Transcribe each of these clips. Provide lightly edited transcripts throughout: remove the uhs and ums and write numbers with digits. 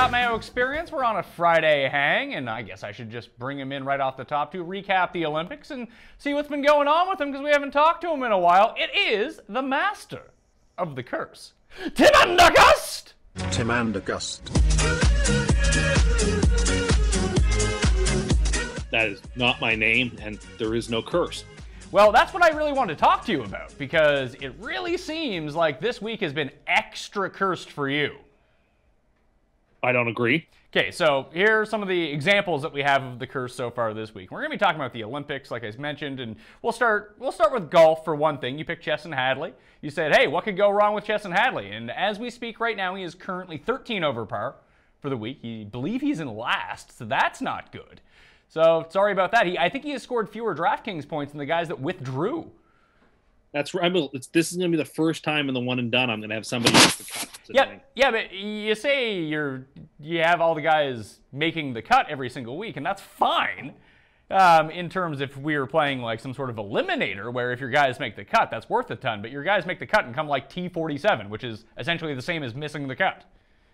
Scott Mayo Experience. We're on a Friday hang, and I guess I should just bring him in right off the top to recap the Olympics and see what's been going on with him, because we haven't talked to him in a while. It is the master of the curse, Tim Andercurses! Tim Andercurses. That is not my name, and there is no curse. Well, that's what I really wanted to talk to you about, because it really seems like this week has been extra cursed for you. I don't agree. Okay, so here are some of the examples that we have of the curse so far this week. We're going to be talking about the Olympics, like I mentioned, and we'll start with golf for one thing. You picked Chesson Hadley. You said, hey, what could go wrong with Chesson Hadley? And as we speak right now, he is currently 13 over par for the week. I believe he's in last, so that's not good. So sorry about that. I think he has scored fewer DraftKings points than the guys that withdrew. That's right. This is going to be the first time in the one and done I'm going to have somebody make the cut. Yeah, but you say you have all the guys making the cut every single week, and that's fine. In terms if we were playing like some sort of eliminator, where if your guys make the cut, that's worth a ton. But your guys make the cut and come like T47, which is essentially the same as missing the cut.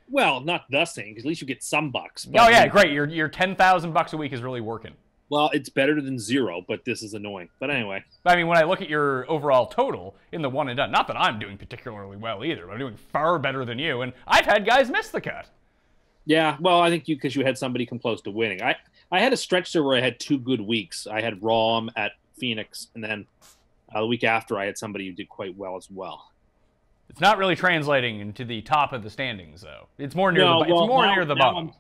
Well, not the same, because at least you get some bucks. Oh yeah, great. Your $10,000 a week is really working. Well, it's better than zero, but this is annoying. But anyway. I mean, when I look at your overall total in the one and done, not that I'm doing particularly well either, but I'm doing far better than you, and I've had guys miss the cut. Yeah, well, I think because you had somebody come close to winning. I had a stretch there where I had 2 good weeks. I had Rahm at Phoenix, and then the week after I had somebody who did quite well as well. It's not really translating into the top of the standings, though. It's more near near the bottom.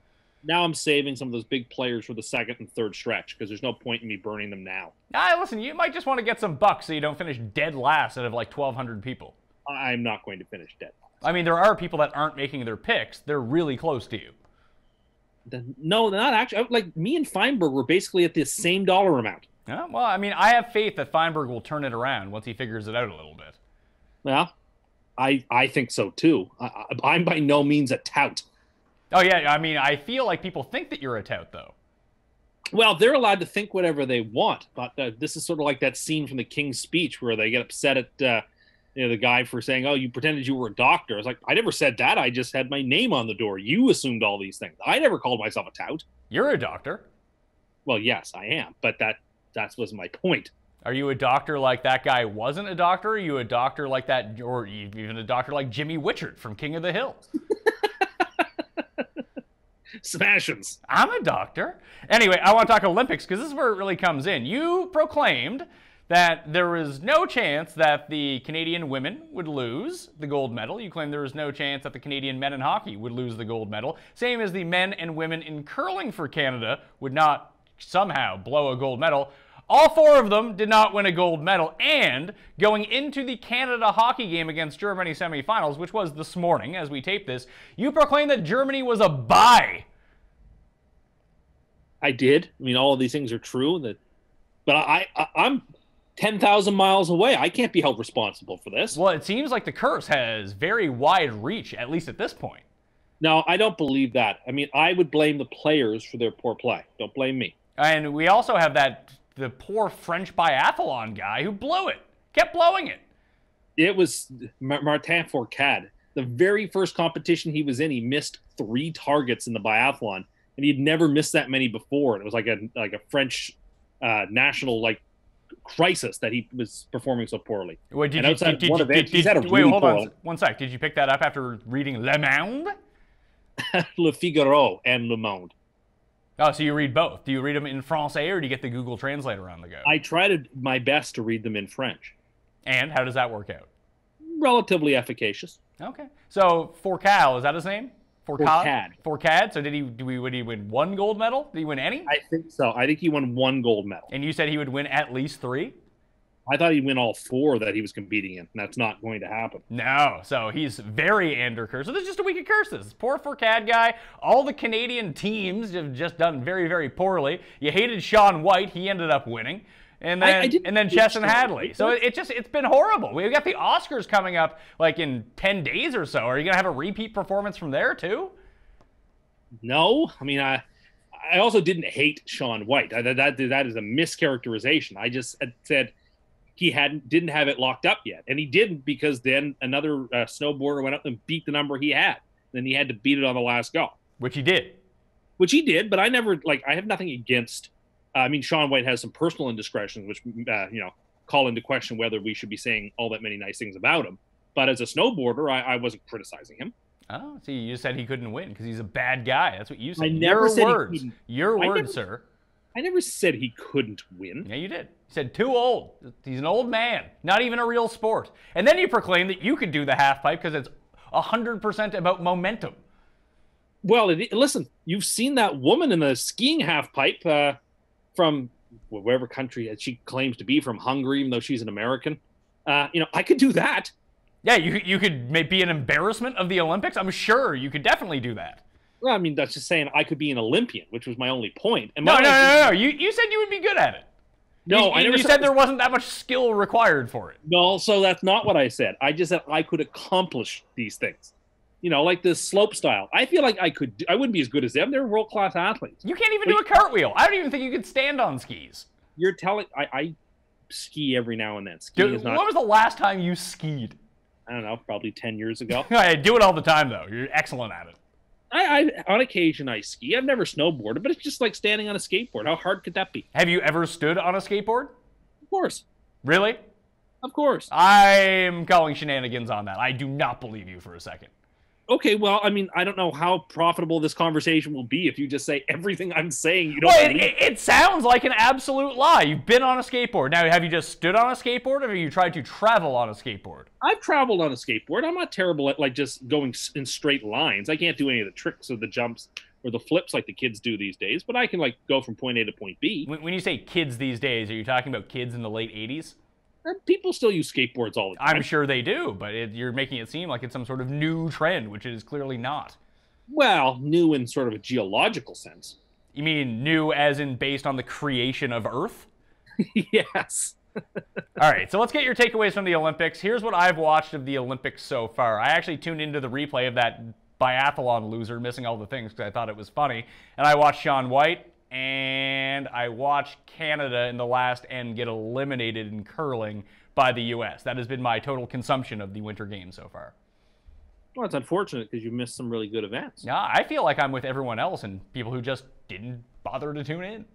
Now I'm saving some of those big players for the second and third stretch, because there's no point in me burning them now. Listen, you might just want to get some bucks so you don't finish dead last out of like 1,200 people. I'm not going to finish dead last. I mean, there are people that aren't making their picks. They're really close to you. No, they're not actually. Like, me and Feinberg were basically at the same dollar amount. Yeah, well, I mean, I have faith that Feinberg will turn it around once he figures it out a little bit. Well, I think so, too. I'm by no means a tout. Oh, yeah, I mean, I feel like people think that you're a tout, though. Well, they're allowed to think whatever they want, but this is sort of like that scene from the King's Speech where they get upset at the guy for saying, oh, you pretended you were a doctor. I was like, I never said that. I just had my name on the door. You assumed all these things. I never called myself a tout. You're a doctor. Well, yes, I am, but that was my point. Are you a doctor like that guy wasn't a doctor? Are you a doctor like that, or even a doctor like Jimmy Witchert from King of the Hill? Smashes. I'm a doctor. Anyway, I want to talk Olympics, because this is where it really comes in. You proclaimed that there was no chance that the Canadian women would lose the gold medal. You claimed there was no chance that the Canadian men in hockey would lose the gold medal. Same as the men and women in curling for Canada would not somehow blow a gold medal. All 4 of them did not win a gold medal, and going into the Canada hockey game against Germany semifinals, which was this morning as we tape this, you proclaimed that Germany was a bye. I did. I mean, all of these things are true, but I'm 10,000 miles away. I can't be held responsible for this. Well, it seems like the curse has very wide reach, at least at this point. No, I don't believe that. I mean, I would blame the players for their poor play. Don't blame me. And we also have the poor French biathlon guy who blew it, kept blowing it. It was Martin Fourcade. The very first competition he was in, he missed 3 targets in the biathlon, and he'd never missed that many before. And it was like a French national crisis that he was performing so poorly. Wait, hold on one sec. Did you pick that up after reading Le Monde? Le Figaro and Le Monde. Oh, so you read both. Do you read them in Francais, or do you get the Google Translator on the go? I tried my best to read them in French. And how does that work out? Relatively efficacious. Okay. So Fourcade, is that his name? Fourcade. Fourcade. So would he win 1 gold medal? Did he win any? I think so. I think he won 1 gold medal. And you said he would win at least 3? I thought he'd win all 4 that he was competing in. And that's not going to happen. No. So he's very Andercurses. So this is just a week of curses. Poor Fourcade guy. All the Canadian teams have just done very, very poorly. You hated Shaun White. He ended up winning. And then Chesson Hadley. So it's been horrible. We've got the Oscars coming up like in 10 days or so. Are you going to have a repeat performance from there too? No. I mean, I also didn't hate Shaun White. That is a mischaracterization. I just said he didn't have it locked up yet. And he didn't, because then another snowboarder went up and beat the number he had. Then he had to beat it on the last go. Which he did. Which he did, but I never, like, I have nothing against, I mean, Shaun White has some personal indiscretions, which, call into question whether we should be saying all that many nice things about him. But as a snowboarder, I wasn't criticizing him. Oh, see, you said he couldn't win because he's a bad guy. That's what you said. I never said Your words. Your words, sir. I never said he couldn't win. Yeah, you did. You said too old. He's an old man. Not even a real sport. And then you proclaimed that you could do the half pipe because it's 100% about momentum. Well, listen, you've seen that woman in the skiing half pipe from wherever country she claims to be, from Hungary, even though she's an American. I could do that. Yeah, you could be an embarrassment of the Olympics. I'm sure you could definitely do that. Well, I mean, that's just saying I could be an Olympian, which was my only point. And no. You said you would be good at it. No, I never said there wasn't that much skill required for it. No, so that's not what I said. I just said I could accomplish these things. Like this slope style. I feel like I wouldn't be as good as them. They're world-class athletes. You can't even do a cartwheel. I don't even think you could stand on skis. You're telling I ski every now and then. Skiing is not. When was the last time you skied? I don't know, probably 10 years ago. I do it all the time, though. You're excellent at it. I on occasion I ski. I've never snowboarded, but it's just like standing on a skateboard. How hard could that be? Have you ever stood on a skateboard? Of course. Really? Of course. I'm calling shenanigans on that. I do not believe you for a second. Okay, well, I mean, I don't know how profitable this conversation will be if you just say everything I'm saying you don't believe. It sounds like an absolute lie. You've been on a skateboard. Now, have you just stood on a skateboard, or have you tried to travel on a skateboard? I've traveled on a skateboard. I'm not terrible at, like, just going in straight lines. I can't do any of the tricks or the jumps or the flips like the kids do these days, but I can, like, go from point A to point B. When you say kids these days, are you talking about kids in the late 80s? People still use skateboards all the time. I'm sure they do, but you're making it seem like it's some sort of new trend, which it is clearly not. Well, new in sort of a geological sense. You mean new as in based on the creation of Earth? Yes. All right, so let's get your takeaways from the Olympics. Here's what I've watched of the Olympics so far. I actually tuned into the replay of that biathlon loser missing all the things because I thought it was funny. And I watched Shaun White, and I watched Canada in the last end get eliminated in curling by the U.S. That has been my total consumption of the Winter Games so far. Well, it's unfortunate because you missed some really good events. Yeah, I feel like I'm with everyone else and people who just didn't bother to tune in.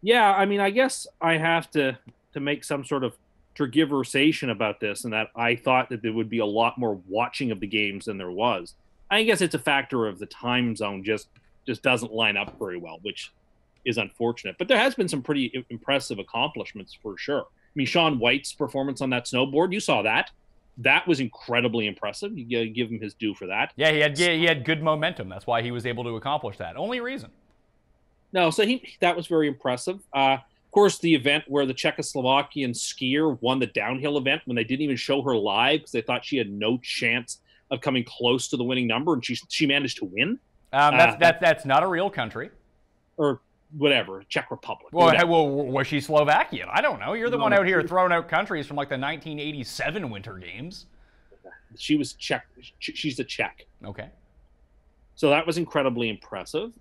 Yeah, I mean, I guess I have to make some sort of tergiversation about this, and that I thought that there would be a lot more watching of the games than there was. I guess it's a factor of the time zone just doesn't line up very well, which is unfortunate. But there has been some pretty impressive accomplishments for sure. I mean, Shaun White's performance on that snowboard, you saw that. That was incredibly impressive. You gotta give him his due for that. Yeah, he had good momentum. That's why he was able to accomplish that. Only reason. No, so that was very impressive. Of course, the event where the Czechoslovakian skier won the downhill event when they didn't even show her live because they thought she had no chance of coming close to the winning number, and she managed to win. That's not a real country. Or whatever, Czech Republic. Well, was she Slovakian? I don't know. You're the one out here throwing out countries from like the 1987 Winter Games. She was Czech. She's a Czech. Okay. So that was incredibly impressive.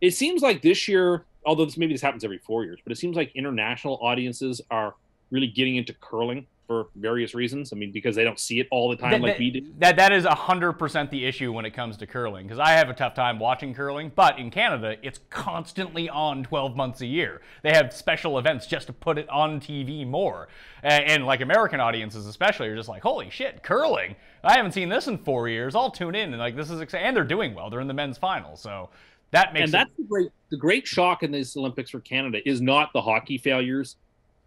It seems like this year, although maybe this happens every 4 years, but it seems like international audiences are really getting into curling for various reasons. I mean, because they don't see it all the time like we do. That is 100% the issue when it comes to curling, because I have a tough time watching curling, but in Canada, it's constantly on 12 months a year. They have special events just to put it on TV more. And like American audiences especially are just like, holy shit, curling? I haven't seen this in 4 years. I'll tune in, and like this is exciting. And they're doing well. They're in the men's final, so that makes that's the great shock in these Olympics for Canada is not the hockey failures,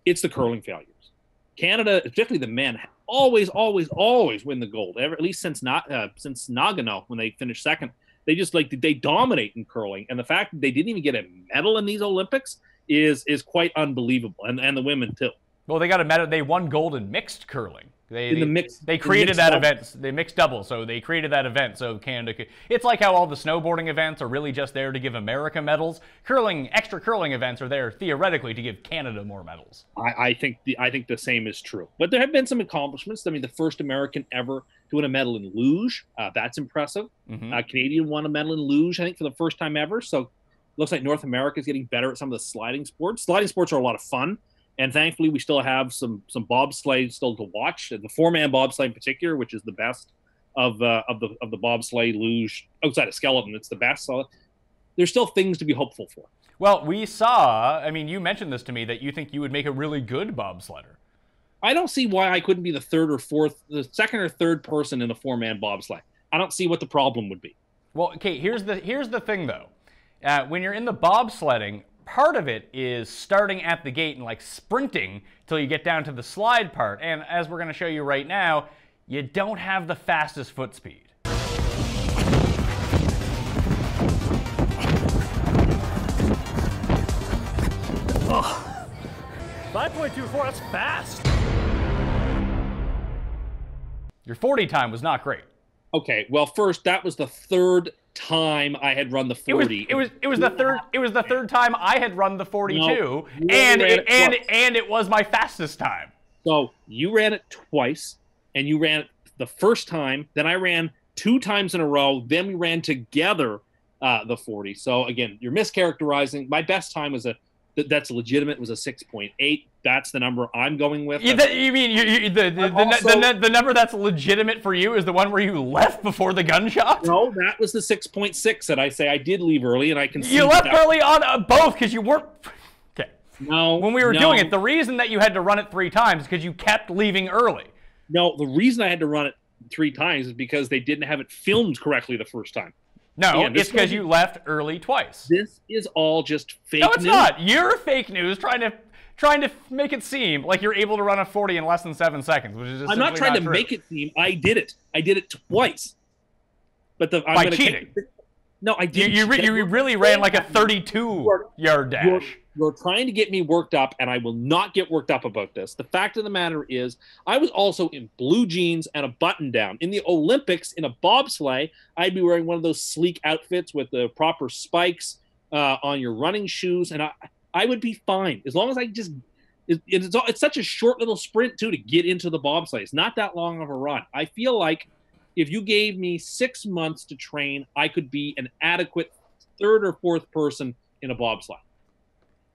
it's the curling failures. Canada, particularly the men, always win the gold. At least since Nagano, when they finished second, they dominate in curling. And the fact that they didn't even get a medal in these Olympics is quite unbelievable. And the women too. Well, they got a medal. They won gold in mixed curling. They created that event. They mixed double, so they created that event so Canada could. It's like how all the snowboarding events are really just there to give America medals. Extra curling events are there theoretically to give Canada more medals. I think the same is true. But there have been some accomplishments. I mean, the first American ever to win a medal in luge. That's impressive. Mm-hmm. Canadian won a medal in luge, I think, for the first time ever. So looks like North America is getting better at some of the sliding sports. Sliding sports are a lot of fun. And thankfully, we still have some bobsleigh still to watch. The four-man bobsleigh in particular, which is the best. of the bobsleigh luge outside of skeleton. It's the best. So there's still things to be hopeful for. Well, we saw, I mean, you mentioned this to me, that you think you would make a really good bobsledder. I don't see why I couldn't be the second or third person in the 4-man bobsleigh. I don't see what the problem would be. Well, okay, here's the thing, though. When you're in the bobsledding, part of it is starting at the gate and like sprinting till you get down to the slide part. And as we're going to show you right now, you don't have the fastest foot speed. 5.24, that's fast. Your 40 time was not great. Okay, well, first, that was the third time I had run the 40. It was the third time I had run the 42, No, and it was my fastest time. So you ran it twice, and you ran it the first time. Then I ran 2 times in a row. Then we ran together the 40. So again, you're mischaracterizing. My best time was that's legitimate. Was a 6.8. That's the number I'm going with. You mean the number that's legitimate for you is the one where you left before the gunshot? No, that was the 6.6 that I say I did leave early, and I can see you left early on both because you weren't. Okay. No. When we were doing it, the reason that you had to run it 3 times is because you kept leaving early. No, the reason I had to run it 3 times is because they didn't have it filmed correctly the first time. No, it's because you left early twice. This is all just fake news. No, it's not. You're fake news trying to make it seem like you're able to run a 40 in less than 7 seconds, which is just I'm not trying to true. make it seem. I did it. I did it twice. But by cheating. No, I didn't. You really ran like a 32-yard dash. You're trying to get me worked up, and I will not get worked up about this. The fact of the matter is, I was also in blue jeans and a button-down. In the Olympics, in a bobsleigh, I'd be wearing one of those sleek outfits with the proper spikes on your running shoes, and I would be fine. As long as I just... It's such a short little sprint, too, to get into the bobsleigh. It's not that long of a run. I feel like if you gave me 6 months to train, I could be an adequate 3rd or 4th person in a bobsleigh.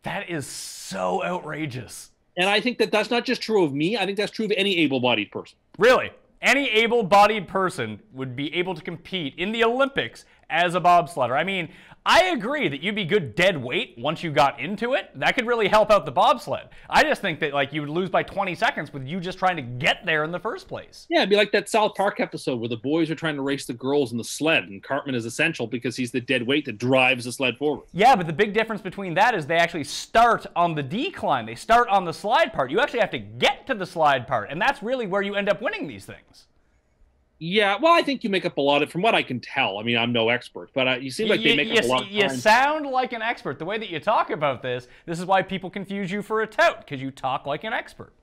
That is so outrageous. And I think that's not just true of me. I think that's true of any able-bodied person. Really? Any able-bodied person would be able to compete in the Olympics as a bobsledder. I mean, I agree that you'd be good dead weight once you got into it. That could really help out the bobsled. I just think that like you would lose by 20 seconds with you just trying to get there in the first place. Yeah, it'd be like that South Park episode where the boys are trying to race the girls in the sled, and Cartman is essential because he's the dead weight that drives the sled forward. Yeah, but the big difference between that is they actually start on the decline. They start on the slide part. You actually have to get to the slide part, and that's really where you end up winning these things. Yeah, well, I think you make up a lot of, from what I can tell. I mean, I'm no expert, but you seem like they make up a lot of time. You sound like an expert. The way that you talk about this is why people confuse you for a tout, because you talk like an expert.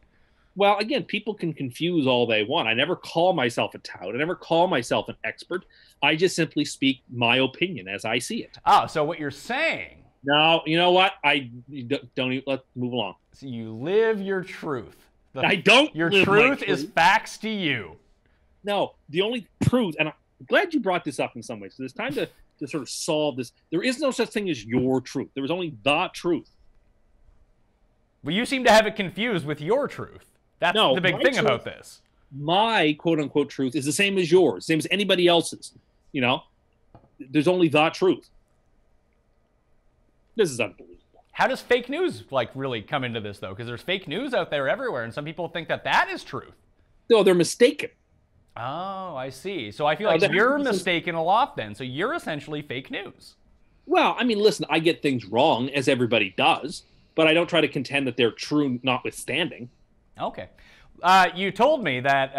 Well, again, people can confuse all they want. I never call myself a tout. I never call myself an expert. I just simply speak my opinion as I see it. Ah, so what you're saying... No, you know what? Don't even, let's move along. So you live your truth. I don't Your live truth my is facts to you. No, the only truth, and I'm glad you brought this up in some ways, because it's time to sort of solve this. There is no such thing as your truth. There is only the truth. Well, you seem to have it confused with your truth. That's the big thing about this. My quote-unquote truth is the same as yours, same as anybody else's. You know? There's only the truth. This is unbelievable. How does fake news, like, really come into this, though? Because there's fake news out there everywhere, and some people think that that is truth. No, they're mistaken. Oh, I see. So I feel like you're mistaken a lot then. So you're essentially fake news. Well, I mean, listen, I get things wrong, as everybody does, but I don't try to contend that they're true notwithstanding. Okay. You told me that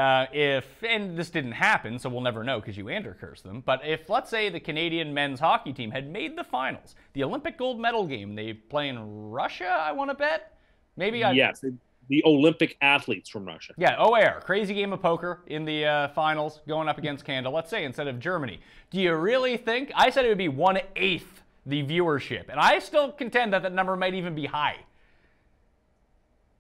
and this didn't happen, so we'll never know because you Andercurse them, but if, let's say, the Canadian men's hockey team had made the finals, the Olympic gold medal game, they play in Russia, I want to bet? Maybe Yes, the Olympic athletes from Russia. Yeah, OAR, crazy game of poker in the finals, going up against Canada, let's say, instead of Germany. Do you really think? I said it would be 1/8 the viewership, and I still contend that that number might even be high.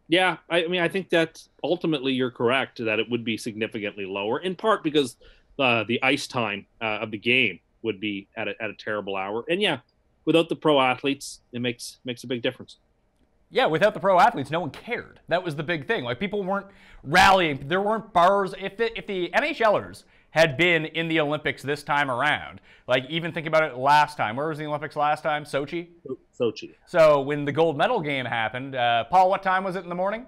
Yeah, I mean, I think that ultimately you're correct that it would be significantly lower, in part because the ice time of the game would be at a terrible hour. And yeah, without the pro athletes, it makes a big difference. Yeah, without the pro athletes, no one cared. That was the big thing. Like, people weren't rallying. There weren't bars. If the NHLers had been in the Olympics this time around, like, even think about it last time. Where was the Olympics last time? Sochi? Sochi. So when the gold medal game happened, Paul, what time was it in the morning?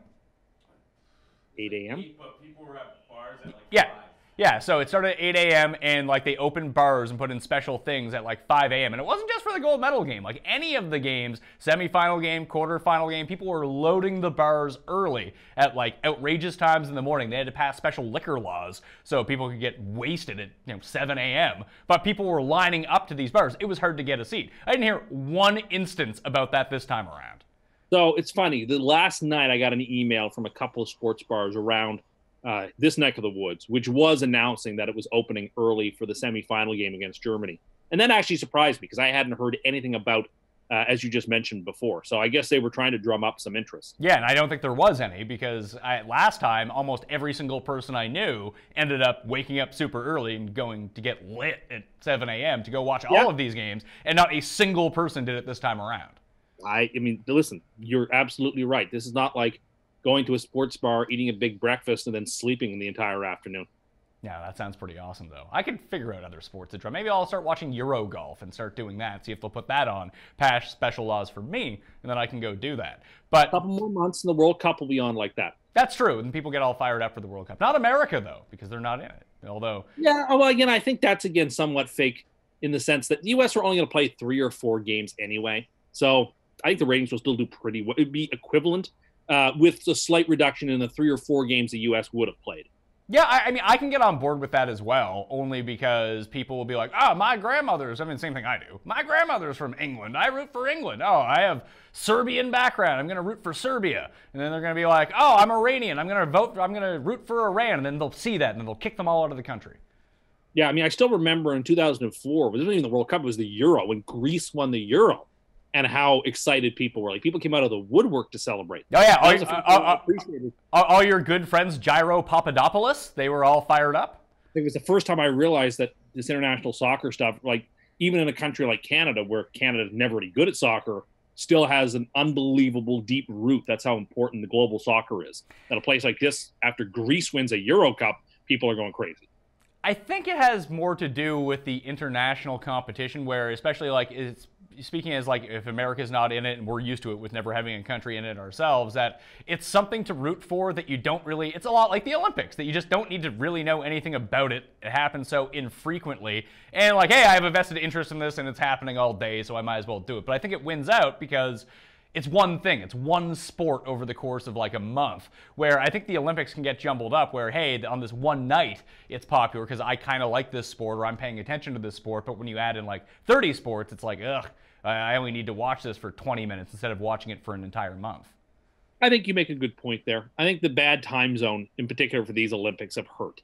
8 a.m. But people were at bars at like Yeah. 5. Yeah, so it started at 8 a.m. and like they opened bars and put in special things at like 5 a.m. And it wasn't just for the gold medal game. Like any of the games, semifinal game, quarterfinal game, people were loading the bars early at like outrageous times in the morning. They had to pass special liquor laws so people could get wasted at 7 a.m. But people were lining up to these bars. It was hard to get a seat. I didn't hear one instance about that this time around. So it's funny. The last night I got an email from a couple of sports bars around this neck of the woods, which was announcing that it was opening early for the semifinal game against Germany. And that actually surprised me because I hadn't heard anything about, as you just mentioned before. So I guess they were trying to drum up some interest. Yeah, and I don't think there was any because last time, almost every single person I knew ended up waking up super early and going to get lit at 7 a.m. to go watch all of these games, and not a single person did it this time around. I mean, listen, you're absolutely right. This is not like going to a sports bar, eating a big breakfast, and then sleeping the entire afternoon. Yeah, that sounds pretty awesome, though. I could figure out other sports to try. Maybe I'll start watching Euro golf and start doing that, see if they'll put that on, pass special laws for me, and then I can go do that. But a couple more months and the World Cup will be on like that. That's true, and people get all fired up for the World Cup. Not America, though, because they're not in it. Although, yeah, well, again, I think that's, again, somewhat fake in the sense that the U.S. are only going to play 3 or 4 games anyway. So I think the ratings will still do pretty well. It would be equivalent with a slight reduction in the 3 or 4 games the U.S. would have played. Yeah, I mean, I can get on board with that as well, only because people will be like, oh, my grandmother's, I mean, same thing I do. My grandmother's from England. I root for England. Oh, I have Serbian background. I'm going to root for Serbia. And then they're going to be like, oh, I'm Iranian. I'm going to root for Iran. And then they'll see that, and then they'll kick them all out of the country. Yeah, I mean, I still remember in 2004, it wasn't even the World Cup, it was the Euro, when Greece won the Euro. And how excited people were. Like, people came out of the woodwork to celebrate. Oh, yeah. All your good friends, Gyro Papadopoulos, they were all fired up? It was the first time I realized that this international soccer stuff, like, even in a country like Canada, where Canada's never really good at soccer, still has an unbelievable deep root. That's how important the global soccer is. At a place like this, after Greece wins a Euro Cup, people are going crazy. I think it has more to do with the international competition, where especially like it's speaking as like if America's not in it and we're used to it with never having a country in it ourselves, that it's something to root for that you don't really, it's a lot like the Olympics, that you just don't need to really know anything about it. It happens so infrequently. And like, hey, I have a vested interest in this and it's happening all day, so I might as well do it. But I think it wins out because it's one thing. It's one sport over the course of like a month, where I think the Olympics can get jumbled up where, hey, on this one night, it's popular because I kind of like this sport or I'm paying attention to this sport. But when you add in like 30 sports, it's like, ugh, I only need to watch this for 20 minutes instead of watching it for an entire month. I think you make a good point there. I think the bad time zone, in particular for these Olympics, have hurt.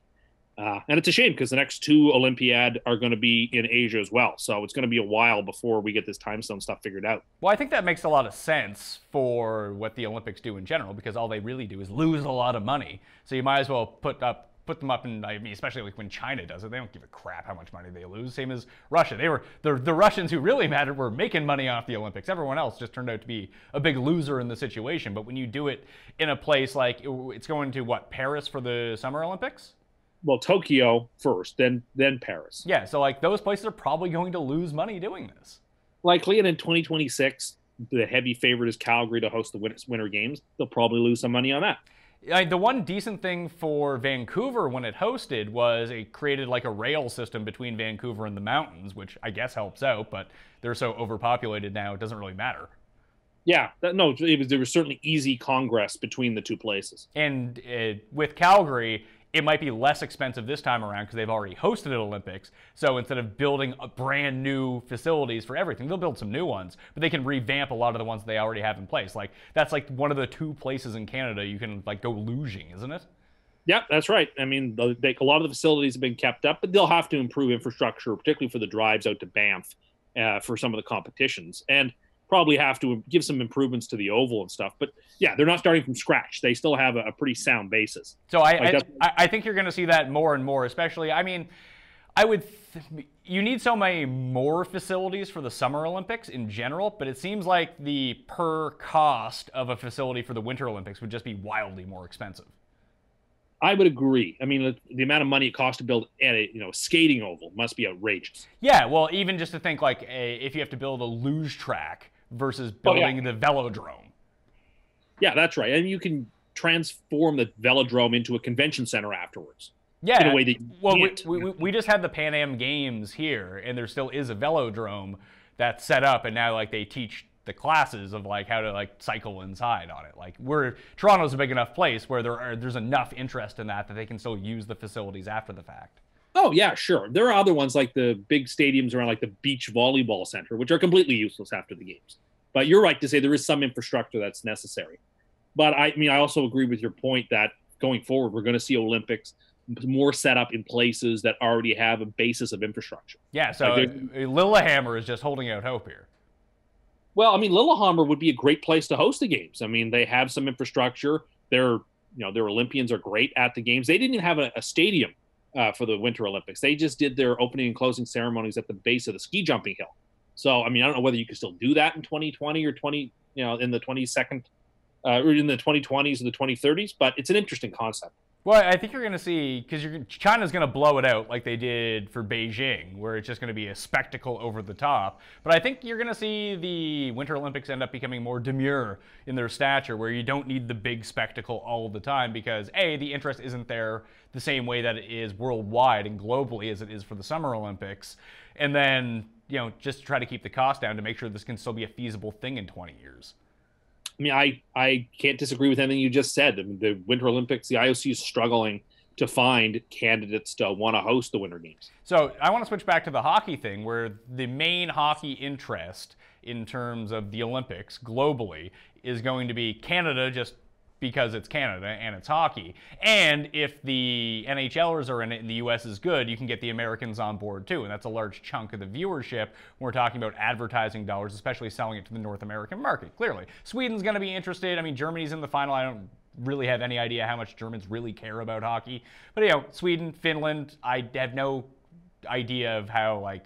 And it's a shame because the next 2 Olympiad are going to be in Asia as well. So it's going to be a while before we get this time zone stuff figured out. Well, I think that makes a lot of sense for what the Olympics do in general, because all they really do is lose a lot of money. So you might as well put them up in, I mean, especially like when China does it, they don't give a crap how much money they lose. Same as Russia. The Russians who really mattered were making money off the Olympics. Everyone else just turned out to be a big loser in the situation. But when you do it in a place like, it's going to what, Paris for the Summer Olympics? Well, Tokyo first, then Paris. Yeah, so like those places are probably going to lose money doing this. Likely, and in 2026, the heavy favorite is Calgary to host the Winter Games. They'll probably lose some money on that. The one decent thing for Vancouver when it hosted was it created like a rail system between Vancouver and the mountains, which I guess helps out, but they're so overpopulated now it doesn't really matter. Yeah, there was certainly easy congress between the 2 places. And with Calgary, it might be less expensive this time around because they've already hosted an Olympics. So instead of building brand new facilities for everything, they'll build some new ones, but they can revamp a lot of the ones they already have in place. Like that's like one of the 2 places in Canada you can like go luging, isn't it? Yeah, that's right. I mean, a lot of the facilities have been kept up, but they'll have to improve infrastructure, particularly for the drives out to Banff for some of the competitions. And probably have to give some improvements to the oval and stuff. But yeah, they're not starting from scratch. They still have a pretty sound basis. So I think you're going to see that more and more, especially, I mean, You need so many more facilities for the Summer Olympics in general, but it seems like the per cost of a facility for the Winter Olympics would just be wildly more expensive. I would agree. I mean, the amount of money it costs to build a skating oval must be outrageous. Yeah, well, even just to think like if you have to build a luge track versus building the velodrome. Yeah, that's right. And you can transform the velodrome into a convention center afterwards. Yeah, in a way that we just had the Pan Am Games here, and there still is a velodrome that's set up, and now like they teach the classes of like how to like cycle inside on it. Like Toronto's a big enough place where there's enough interest in that they can still use the facilities after the fact. Oh yeah, sure. There are other ones like the big stadiums around like the beach volleyball center, which are completely useless after the games. But you're right to say there is some infrastructure that's necessary. But I mean, I also agree with your point that going forward, we're going to see Olympics more set up in places that already have a basis of infrastructure. Yeah, so Lillehammer is just holding out hope here. Well, I mean, Lillehammer would be a great place to host the games. I mean, they have some infrastructure. Their Olympians are great at the games. They didn't even have a stadium for the Winter Olympics. They just did their opening and closing ceremonies at the base of the ski jumping hill. So, I mean, I don't know whether you can still do that in 2020 or in the 22nd or in the 2020s or the 2030s, but it's an interesting concept. Well, I think you're going to see, because China's going to blow it out like they did for Beijing, where it's just going to be a spectacle over the top. But I think you're going to see the Winter Olympics end up becoming more demure in their stature, where you don't need the big spectacle all the time because, A, the interest isn't there the same way that it is worldwide and globally as it is for the Summer Olympics. And then, just try to keep the cost down to make sure this can still be a feasible thing in 20 years. I mean, I can't disagree with anything you just said. I mean, the Winter Olympics, the IOC is struggling to find candidates to want to host the Winter Games. So I want to switch back to the hockey thing, where the main hockey interest in terms of the Olympics globally is going to be Canada, just because it's Canada and it's hockey. And if the NHLers are in it and the US is good, you can get the Americans on board too. And that's a large chunk of the viewership when we're talking about advertising dollars, especially selling it to the North American market, clearly. Sweden's going to be interested. I mean, Germany's in the final. I don't really have any idea how much Germans really care about hockey. But, Sweden, Finland, I have no idea of how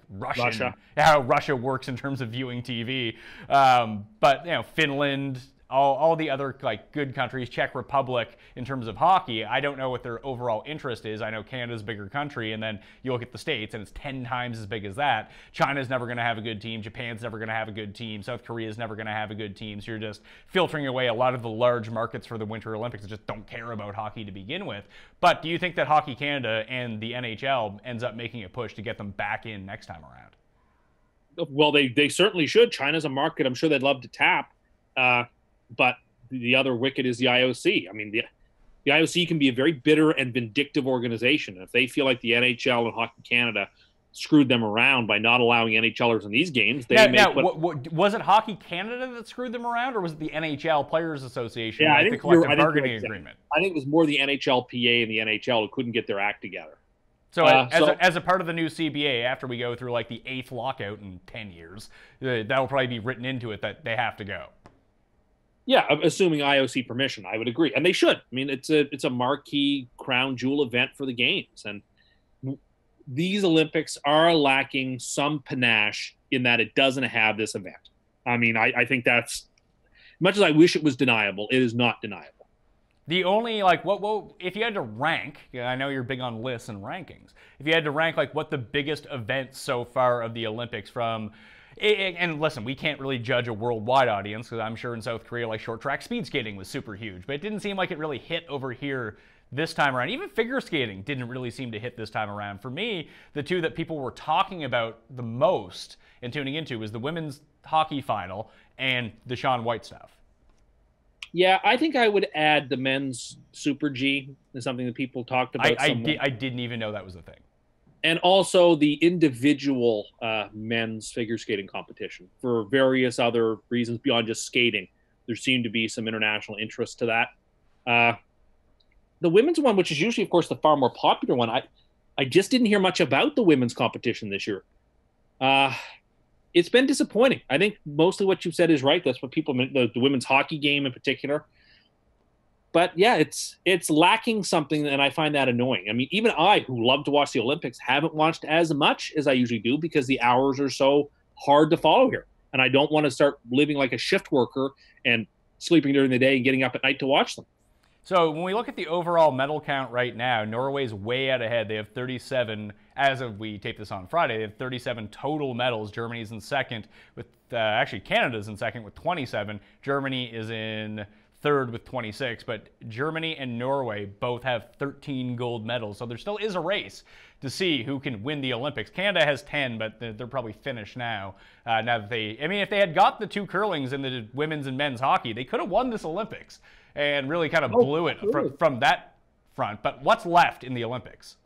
how Russia works in terms of viewing TV. But, Finland, all the other good countries, Czech Republic, in terms of hockey, I don't know what their overall interest is. I know Canada's a bigger country, and then you look at the States, and it's 10 times as big as that. China's never going to have a good team. Japan's never going to have a good team. South Korea's never going to have a good team. So you're just filtering away a lot of the large markets for the Winter Olympics that just don't care about hockey to begin with. But do you think that Hockey Canada and the NHL ends up making a push to get them back in next time around? Well, they certainly should. China's a market I'm sure they'd love to tap. But the other wicket is the IOC. I mean, the IOC can be a very bitter and vindictive organization. If they feel like the NHL and Hockey Canada screwed them around by not allowing NHLers in these games, was it Hockey Canada that screwed them around, or was it the NHL Players Association? Yeah, the collective bargaining agreement. I think it was more the NHLPA and the NHL who couldn't get their act together. So, as a part of the new CBA, after we go through the 8th lockout in 10 years, that'll probably be written into it that they have to go. Yeah, assuming IOC permission, I would agree, and they should. I mean, it's a marquee crown jewel event for the games, and these Olympics are lacking some panache in that it doesn't have this event. I mean, I think that's, much as I wish it was deniable, it is not deniable. The only if you had to rank, I know you're big on lists and rankings. If you had to rank what the biggest events so far of the Olympics from. And listen, we can't really judge a worldwide audience because I'm sure in South Korea, short track speed skating was super huge, but it didn't seem like it really hit over here this time around. Even figure skating didn't really seem to hit this time around. For me, the two that people were talking about the most and tuning into was the women's hockey final and the Shaun White stuff. Yeah, I think I would add the men's Super G as something that people talked about. I didn't even know that was a thing. And also the individual men's figure skating competition for various other reasons beyond just skating. There seemed to be some international interest to that. The women's one, which is usually, of course, the far more popular one, I just didn't hear much about the women's competition this year. It's been disappointing. I think mostly what you've said is right. That's what people meant, the women's hockey game in particular. But yeah, it's lacking something, and I find that annoying. I mean, even I, who love to watch the Olympics, haven't watched as much as I usually do because the hours are so hard to follow here, and I don't want to start living like a shift worker and sleeping during the day and getting up at night to watch them. So when we look at the overall medal count right now, Norway's way out ahead. They have 37, as of we tape this on Friday, they have 37 total medals. Germany's in second with, actually Canada's in second with 27. Germany is in third with 26, but Germany and Norway both have 13 gold medals. So there still is a race to see who can win the Olympics. Canada has 10, but they're probably finished now. Now that if they had got the two curlings in the women's and men's hockey, they could have won this Olympics and really kind of blew it from that front. But what's left in the Olympics?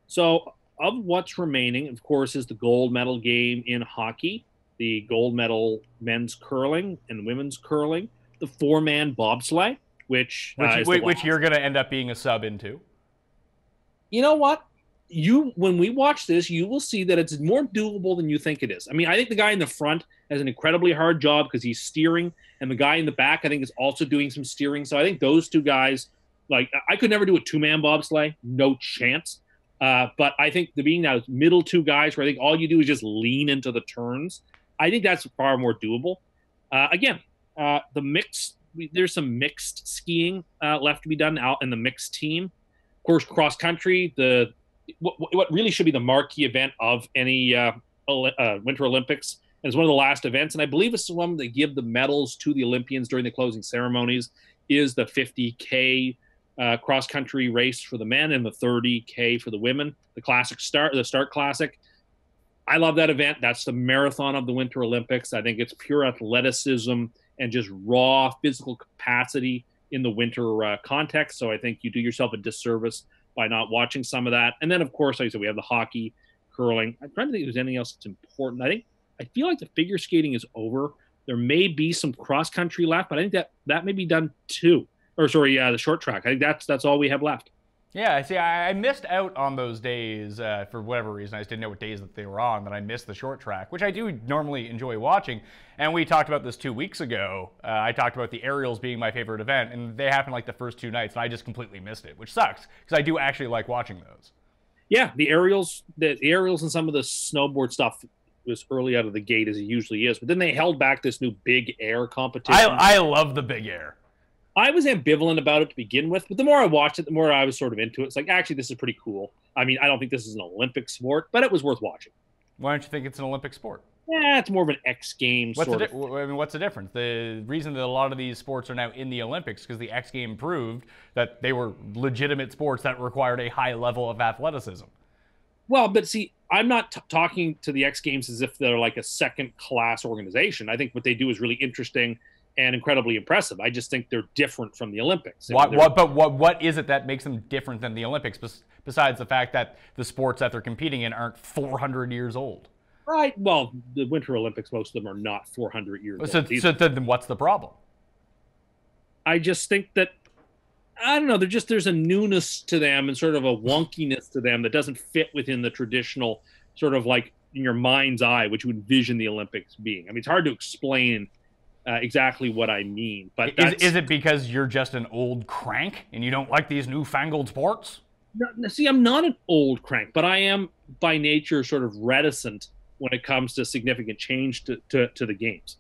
So of what's remaining, of course, is the gold medal game in hockey, the gold medal men's curling and women's curling, the four-man bobsleigh, which you're going to end up being a sub into. You know what? When we watch this, you will see that it's more doable than you think it is. I mean, I think the guy in the front has an incredibly hard job because he's steering, and the guy in the back, I think, is also doing some steering. So I think those two guys, like, I could never do a two-man bobsleigh, no chance. But I think being those middle two guys where I think all you do is just lean into the turns, I think that's far more doable. The mixed, there's some mixed skiing left to be done out in the mixed team. Of course, cross country, what really should be the marquee event of any Winter Olympics, and it's one of the last events, and I believe it's the one that give the medals to the Olympians during the closing ceremonies, is the 50K cross country race for the men and the 30K for the women, the Start Classic. I love that event. That's the marathon of the Winter Olympics. I think it's pure athleticism and just raw physical capacity in the winter context. So I think you do yourself a disservice by not watching some of that. And then, of course, like I said, we have the hockey, curling. I'm trying to think if there's anything else that's important. I feel like the figure skating is over. There may be some cross country left, but I think that may be done too. The short track. I think that's all we have left. Yeah, see, I missed out on those days for whatever reason. I just didn't know what days that they were on, that I missed the short track, which I do normally enjoy watching. And we talked about this 2 weeks ago. I talked about the aerials being my favorite event, and they happened like the first two nights, and I just completely missed it, which sucks, because I do actually like watching those. Yeah, the aerials and some of the snowboard stuff was early out of the gate, as it usually is. But then they held back this new big air competition. I love the big air. I was ambivalent about it to begin with, but the more I watched it, the more I was sort of into it. It's like, actually, this is pretty cool. I mean, I don't think this is an Olympic sport, but it was worth watching. Why don't you think it's an Olympic sport? Yeah, it's more of an X Games what's the difference? The reason that a lot of these sports are now in the Olympics is because the X Games proved that they were legitimate sports that required a high level of athleticism. Well, but see, I'm not talking to the X Games as if they're like a second-class organization. I think what they do is really interesting and incredibly impressive. I just think they're different from the Olympics. What is it that makes them different than the Olympics, besides the fact that the sports that they're competing in aren't 400 years old? Right. Well, the Winter Olympics, most of them are not 400 years old. So then what's the problem? I just think that, I don't know, there's a newness to them and sort of a wonkiness to them that doesn't fit within the traditional sort of like in your mind's eye, which you envision the Olympics being. I mean, it's hard to explain exactly what I mean. But is it because you're just an old crank and you don't like these newfangled sports? No, see, I'm not an old crank, but I am by nature sort of reticent when it comes to significant change to the games.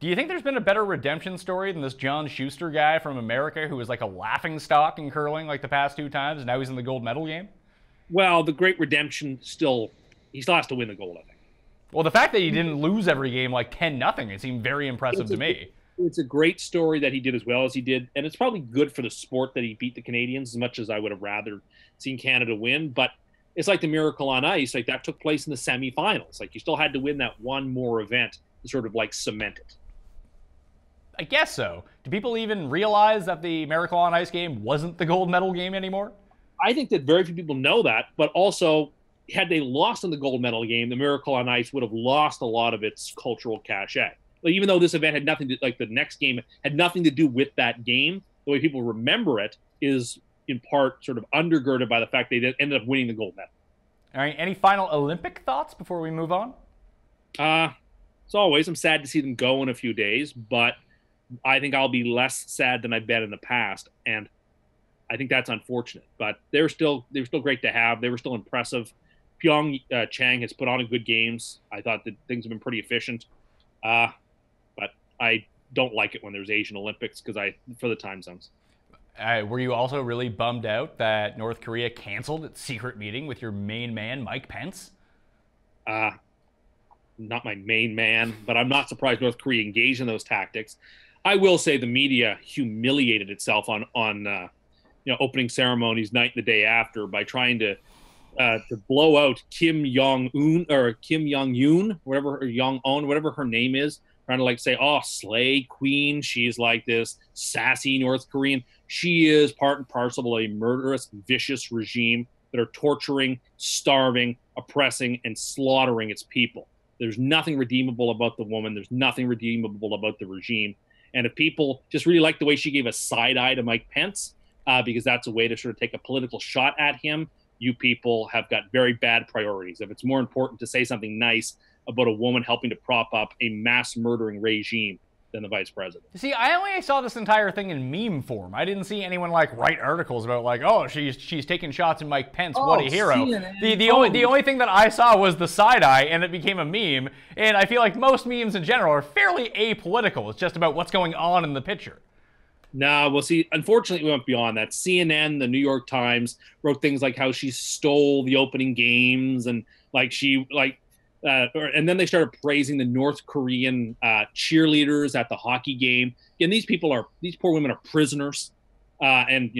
Do you think there's been a better redemption story than this John Schuster guy from America who was like a laughingstock in curling like the past two times, and now he's in the gold medal game? Well, the great redemption he still has to win the gold, I think. Well, the fact that he didn't lose every game like 10-0, it seemed very impressive to me. It's a great story that he did as well as he did, and it's probably good for the sport that he beat the Canadians as much as I would have rather seen Canada win. But it's like the Miracle on Ice, like that took place in the semifinals. Like you still had to win that one more event to sort of like cement it. I guess so. Do people even realize that the Miracle on Ice game wasn't the gold medal game anymore? I think that very few people know that, but also, had they lost in the gold medal game, the Miracle on Ice would have lost a lot of its cultural cachet. Like, even though this event had nothing to, like the next game had nothing to do with that game, the way people remember it is in part sort of undergirded by the fact they ended up winning the gold medal. All right. Any final Olympic thoughts before we move on? As always, I'm sad to see them go in a few days, but I think I'll be less sad than I've been in the past, and I think that's unfortunate. But they're still great to have. They were still impressive. Pyong Chang has put on a good games. I thought that things have been pretty efficient, but I don't like it when there's Asian Olympics for the time zones. Were you also really bummed out that North Korea canceled its secret meeting with your main man, Mike Pence? Not my main man, but I'm not surprised North Korea engaged in those tactics. I will say the media humiliated itself on opening ceremonies night and the day after by trying to blow out Kim Jong-un or Kim Jong-un, whatever her name is, trying to say, oh, slay queen. She's like this sassy North Korean. She is part and parcel of a murderous, vicious regime that are torturing, starving, oppressing, and slaughtering its people. There's nothing redeemable about the woman. There's nothing redeemable about the regime. And if people just really like the way she gave a side eye to Mike Pence, because that's a way to sort of take a political shot at him, you people have got very bad priorities. If it's more important to say something nice about a woman helping to prop up a mass murdering regime than the vice president. See, I only saw this entire thing in meme form. I didn't see anyone write articles about oh, she's taking shots at Mike Pence. What a hero. CNN. The only thing that I saw was the side eye, and it became a meme. And I feel like most memes in general are fairly apolitical. It's just about what's going on in the picture. No, well, see, unfortunately, we went beyond that. CNN, the New York Times, wrote things like how she stole the opening games, and and then they started praising the North Korean cheerleaders at the hockey game. And these poor women are prisoners, and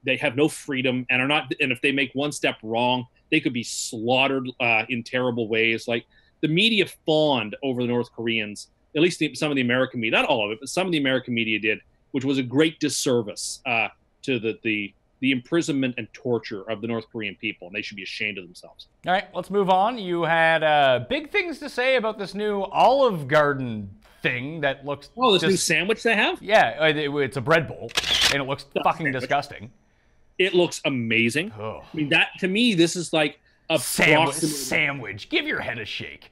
they have no freedom and are not. And if they make one step wrong, they could be slaughtered in terrible ways. Like the media fawned over the North Koreans, at least some of the American media, not all of it, but some of the American media did, which was a great disservice to the imprisonment and torture of the North Korean people, and they should be ashamed of themselves. All right, let's move on. You had big things to say about this new Olive Garden thing that looks... Oh, this new sandwich they have? Yeah, it's a bread bowl, and it looks fucking disgusting. It looks amazing. Oh. I mean, to me, this is like a sandwich. Give your head a shake.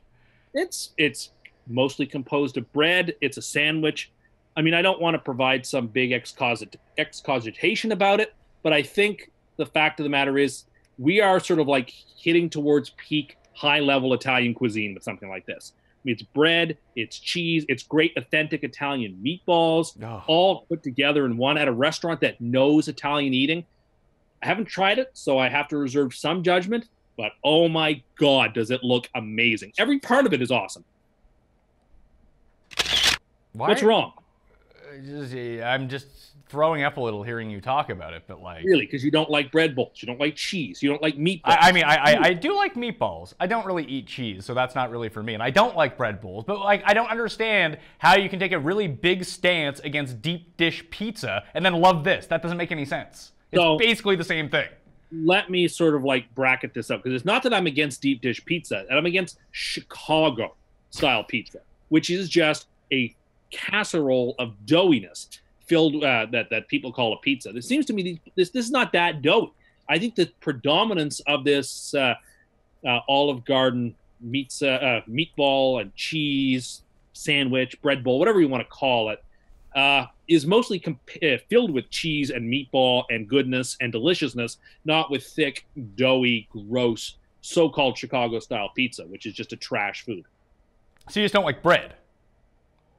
It's mostly composed of bread. It's a sandwich. I mean, I don't want to provide some big excogitation about it, but I think the fact of the matter is we are sort of hitting towards peak high-level Italian cuisine with something like this. I mean, it's bread, it's cheese, it's great authentic Italian meatballs, all put together in one at a restaurant that knows Italian eating. I haven't tried it, so I have to reserve some judgment, but oh my God, does it look amazing. Every part of it is awesome. What's wrong? I'm just throwing up a little hearing you talk about it, but really, because you don't like bread bowls, you don't like cheese, you don't like meatballs. I do like meatballs. I don't really eat cheese, so that's not really for me. And I don't like bread bowls, but I don't understand how you can take a really big stance against deep dish pizza and then love this. That doesn't make any sense. It's basically the same thing. Let me sort of bracket this up, because it's not that I'm against deep dish pizza, and I'm against Chicago style pizza, which is just a casserole of doughiness filled that people call a pizza. It seems to me this is not that doughy. I think the predominance of this Olive Garden meatball and cheese sandwich, bread bowl, whatever you want to call it, is mostly filled with cheese and meatball and goodness and deliciousness, not with thick, doughy, gross, so-called Chicago-style pizza, which is just a trash food. So you just don't like bread?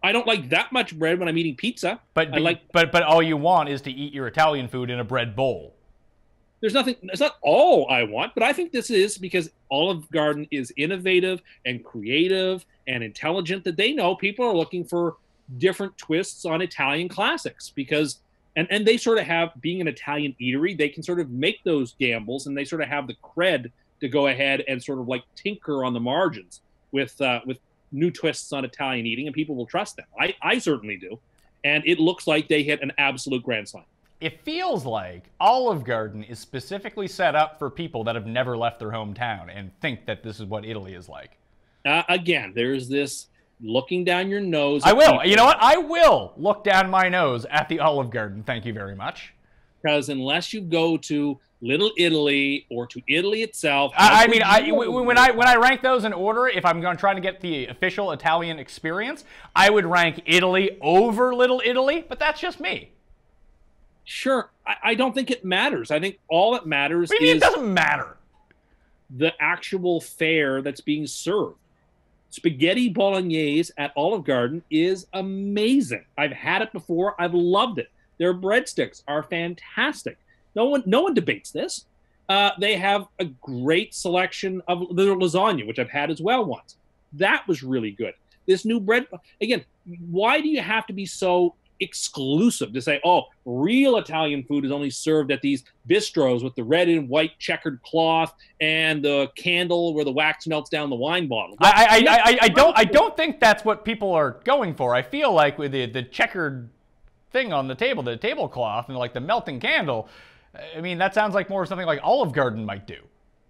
I don't like that much bread when I'm eating pizza. But all you want is to eat your Italian food in a bread bowl. There's nothing. It's not all I want, but I think this is because Olive Garden is innovative and creative and intelligent. That they know people are looking for different twists on Italian classics because, and they sort of have, being an Italian eatery, they can sort of make those gambles, and they sort of have the cred to go ahead and sort of tinker on the margins with new twists on Italian eating, and people will trust them. I certainly do. And it looks like they hit an absolute grand slam. It feels like Olive Garden is specifically set up for people that have never left their hometown and think that this is what Italy is like. Again, there's this looking down your nose. I will. You know what? I will look down my nose at the Olive Garden. Thank you very much. Because unless you go to Little Italy or to Italy itself, when I rank those in order, if I'm going to try to get the official Italian experience, I would rank Italy over Little Italy, but that's just me. Sure, I don't think it matters. I think all it matters What do you mean is it doesn't matter? the actual fare that's being served. Spaghetti bolognese at Olive Garden is amazing. I've had it before. I've loved it. Their breadsticks are fantastic. No one debates this. They have a great selection of their lasagna, which I've had as well once. That was really good. This new bread, again, why do you have to be so exclusive to say, oh, real Italian food is only served at these bistros with the red and white checkered cloth and the candle where the wax melts down the wine bottle? I don't think that's what people are going for. I feel like with the checkered thing on the tablecloth and like the melting candle, I mean, that sounds like more something like Olive Garden might do.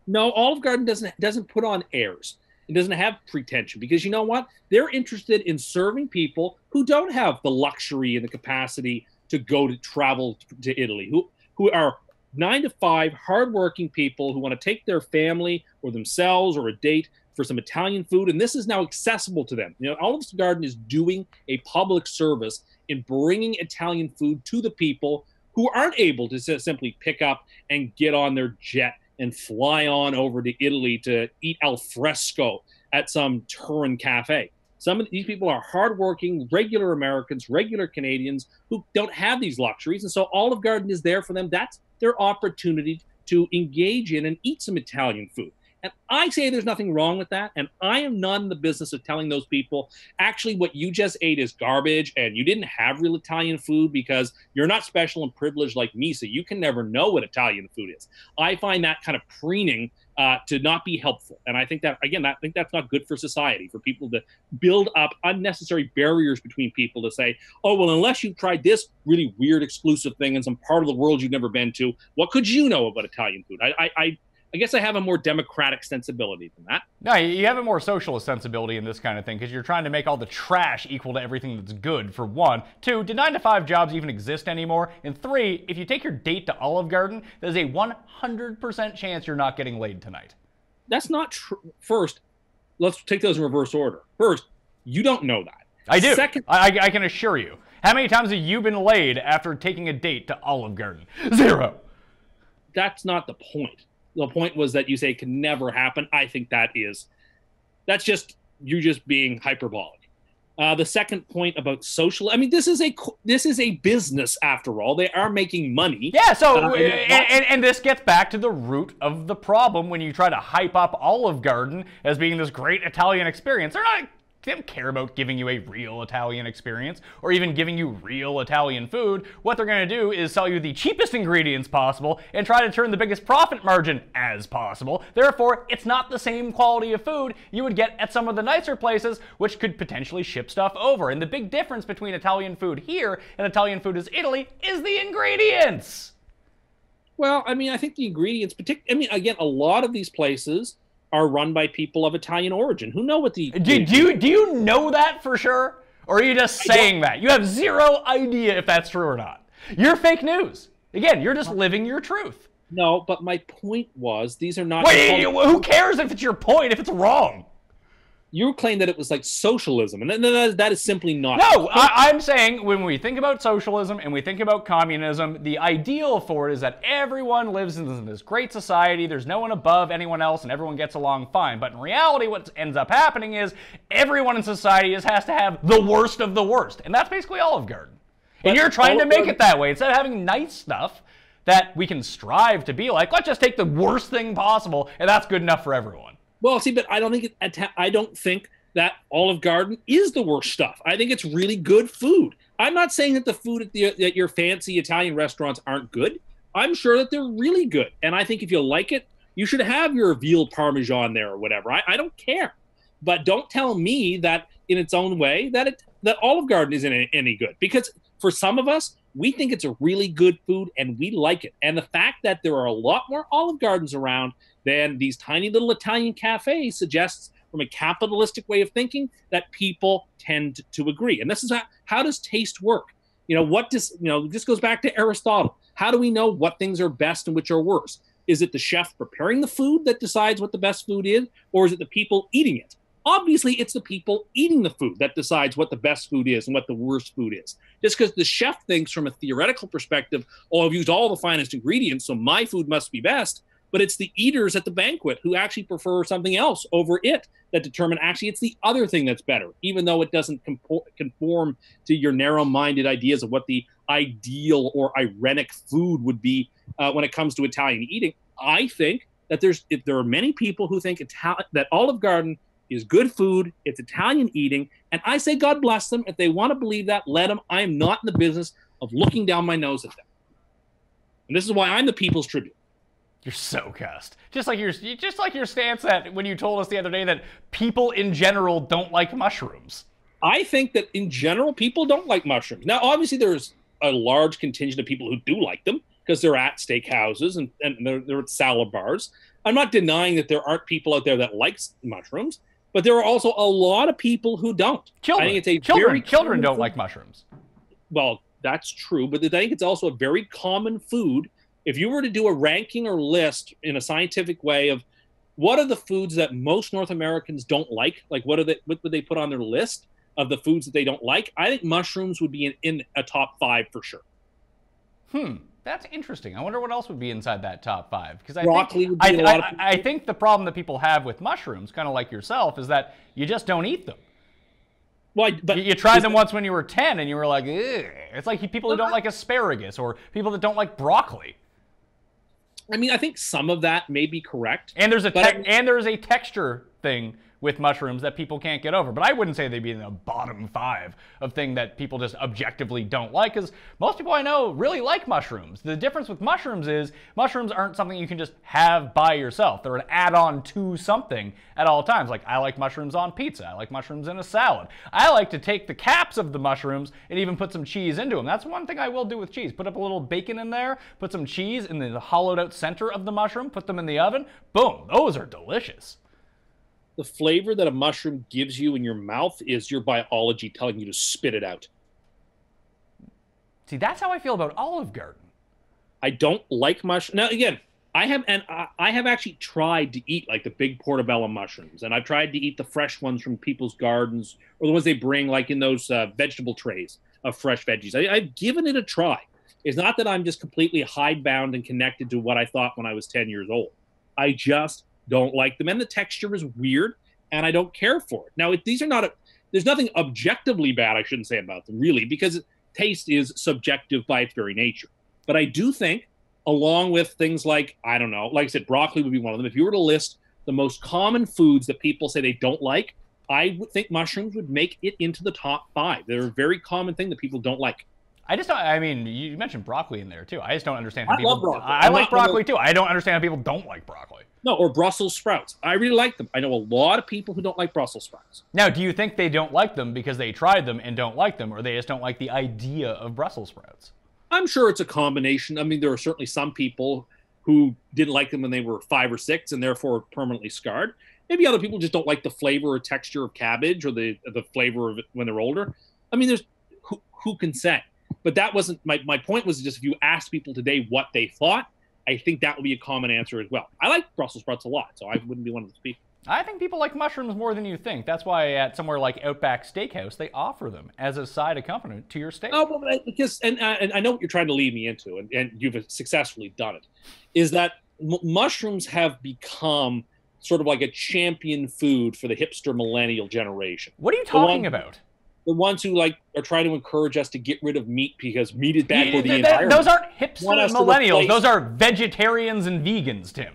No, Olive Garden doesn't put on airs. It doesn't have pretension, because you know what? They're interested in serving people who don't have the luxury and the capacity to go to travel to Italy, who are 9 to 5 hardworking people who want to take their family or themselves or a date for some Italian food, and this is now accessible to them. You know, Olive Garden is doing a public service in bringing Italian food to the people who aren't able to simply pick up and get on their jet and fly on over to Italy to eat al fresco at some Turin cafe. Some of these people are hardworking, regular Americans, regular Canadians who don't have these luxuries. And so Olive Garden is there for them. That's their opportunity to engage in and eat some Italian food. And I say there's nothing wrong with that. And I am not in the business of telling those people, actually, what you just ate is garbage and you didn't have real Italian food because you're not special and privileged like me, so you can never know what Italian food is. I find that kind of preening to not be helpful. And I think that, again, I think that's not good for society, for people to build up unnecessary barriers between people to say, oh, well, unless you've tried this really weird exclusive thing in some part of the world you've never been to, what could you know about Italian food? I guess I have a more democratic sensibility than that. No, you have a more socialist sensibility in this kind of thing because you're trying to make all the trash equal to everything that's good, for one. 2, do 9 to 5 jobs even exist anymore? And 3, if you take your date to Olive Garden, there's a 100% chance you're not getting laid tonight. That's not true. First, let's take those in reverse order. First, you don't know that. I do. Second, I can assure you. How many times have you been laid after taking a date to Olive Garden? 0. That's not the point. The point was that you say it can never happen. I think that's just you just being hyperbolic. The second point about social, I mean, this is a business after all. They are making money. Yeah. So and this gets back to the root of the problem when you try to hype up Olive Garden as being this great Italian experience. They don't care about giving you a real Italian experience or even giving you real Italian food. What they're going to do is sell you the cheapest ingredients possible and try to turn the biggest profit margin as possible. Therefore, it's not the same quality of food you would get at some of the nicer places, which could potentially ship stuff over. And the big difference between Italian food here and Italian food in Italy is the ingredients. Well, I mean, I think the ingredients, again, a lot of these places are run by people of Italian origin who know what the... Do you know that for sure? Or are you just saying that? You have 0 idea if that's true or not. You're fake news. Again, you're just living your truth. No, but my point was, these are not... Wait, who cares if it's your point, if it's wrong? You claim that it was like socialism, and that is simply not... No, I'm saying when we think about socialism and we think about communism, the ideal for it is that everyone lives in this great society, there's no one above anyone else, and everyone gets along fine. But in reality, what ends up happening is everyone in society has to have the worst of the worst, and that's basically Olive Garden. And you're trying to make it that way. Instead of having nice stuff that we can strive to be like, let's just take the worst thing possible, and that's good enough for everyone. Well, see, but I don't think that Olive Garden is the worst stuff. I think it's really good food. I'm not saying that the food at your fancy Italian restaurants aren't good. I'm sure that they're really good. And I think if you like it, you should have your veal parmesan there or whatever. I don't care. But don't tell me that in its own way that Olive Garden isn't any good. Because for some of us, we think it's a really good food and we like it. And the fact that there are a lot more Olive Gardens around than these tiny little Italian cafes suggests, from a capitalistic way of thinking, that people tend to agree. And this is how does taste work? This goes back to Aristotle. How do we know what things are best and which are worse? Is it the chef preparing the food that decides what the best food is, or is it the people eating it? Obviously, it's the people eating the food that decides what the best food is and what the worst food is. Just because the chef thinks from a theoretical perspective, oh, I've used all the finest ingredients, so my food must be best, but it's the eaters at the banquet who actually prefer something else over it that determine actually it's the other thing that's better, even though it doesn't conform to your narrow-minded ideas of what the ideal or ironic food would be when it comes to Italian eating. I think that there are many people who think that Olive Garden is good food, it's Italian eating, and I say God bless them. If they want to believe that, let them. I am not in the business of looking down my nose at them. And this is why I'm the People's Tribune. You're so cussed. Just like your stance that when you told us the other day that people in general don't like mushrooms. I think that in general, people don't like mushrooms. Now, obviously, there's a large contingent of people who do like them because they're at steakhouses and they're at salad bars. I'm not denying that there aren't people out there that like mushrooms, but there are also a lot of people who don't. Children, I think it's children don't like mushrooms. Well, that's true, but I think it's also a very common food. If you were to do a ranking or list in a scientific way of what are the foods that most North Americans don't like what would they put on their list of the foods that they don't like? I think mushrooms would be in a top 5 for sure. That's interesting. I wonder what else would be inside that top 5. Because I think the problem that people have with mushrooms, kind of like yourself, is that you just don't eat them. Well, but you tried them once when you were 10, and you were like, ugh. It's like people who don't like asparagus or people that don't like broccoli. I mean, I think some of that may be correct. And there's a texture thing with mushrooms that people can't get over. But I wouldn't say they'd be in the bottom 5 of things that people just objectively don't like, because most people I know really like mushrooms. The difference with mushrooms is mushrooms aren't something you can just have by yourself. They're an add-on to something at all times. Like, I like mushrooms on pizza. I like mushrooms in a salad. I like to take the caps of the mushrooms and even put some cheese into them. That's one thing I will do with cheese. Put up a little bacon in there, put some cheese in the hollowed out center of the mushroom, put them in the oven. Boom, those are delicious. The flavor that a mushroom gives you in your mouth is your biology telling you to spit it out. See, that's how I feel about Olive Garden. I don't like mushrooms. Now, again, I have actually tried to eat like the big portobello mushrooms, and I've tried to eat the fresh ones from people's gardens or the ones they bring like in those vegetable trays of fresh veggies. I've given it a try. It's not that I'm just completely hidebound and connected to what I thought when I was 10 years old. I just don't like them, and the texture is weird, and I don't care for it. Now, there's nothing objectively bad, I shouldn't say, about them, really, because taste is subjective by its very nature. But I do think, along with things like, I don't know, like I said, broccoli would be one of them. If you were to list the most common foods that people say they don't like, I would think mushrooms would make it into the top 5. They're a very common thing that people don't like. I mean, you mentioned broccoli in there, too. I just don't understand how people... I love broccoli. I like broccoli, too. I don't understand how people don't like broccoli. No, or Brussels sprouts. I really like them. I know a lot of people who don't like Brussels sprouts. Now, do you think they don't like them because they tried them and don't like them, or they just don't like the idea of Brussels sprouts? I'm sure it's a combination. I mean, there are certainly some people who didn't like them when they were 5 or 6 and therefore permanently scarred. Maybe other people just don't like the flavor or texture of cabbage or the flavor of it when they're older. I mean, there's who can say? But that wasn't my point. Was just if you asked people today what they thought, I think that would be a common answer as well. I like Brussels sprouts a lot, so I wouldn't be one of those people. I think people like mushrooms more than you think. That's why at somewhere like Outback Steakhouse, they offer them as a side accompaniment to your steak. Oh, well, because and I know what you're trying to lead me into, and you've successfully done it, is that mushrooms have become sort of like a champion food for the hipster millennial generation. What are you talking about? The ones who are trying to encourage us to get rid of meat because meat is bad for the environment. Those aren't hipster millennials. Those are vegetarians and vegans, Tim.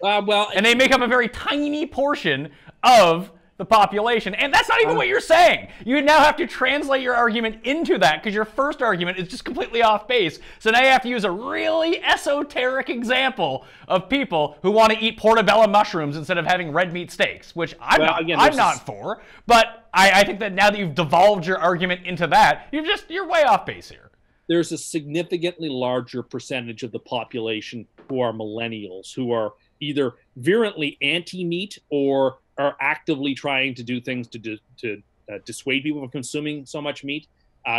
And they make up a very tiny portion of the population. And that's not even what you're saying. You now have to translate your argument into that because your first argument is just completely off base. So now you have to use a really esoteric example of people who want to eat portobello mushrooms instead of having red meat steaks, which I'm not for. But I think that now that you've devolved your argument into that, you're way off base here. There's a significantly larger percentage of the population who are millennials, who are either virulently anti-meat or are actively trying to do things to dissuade people from consuming so much meat.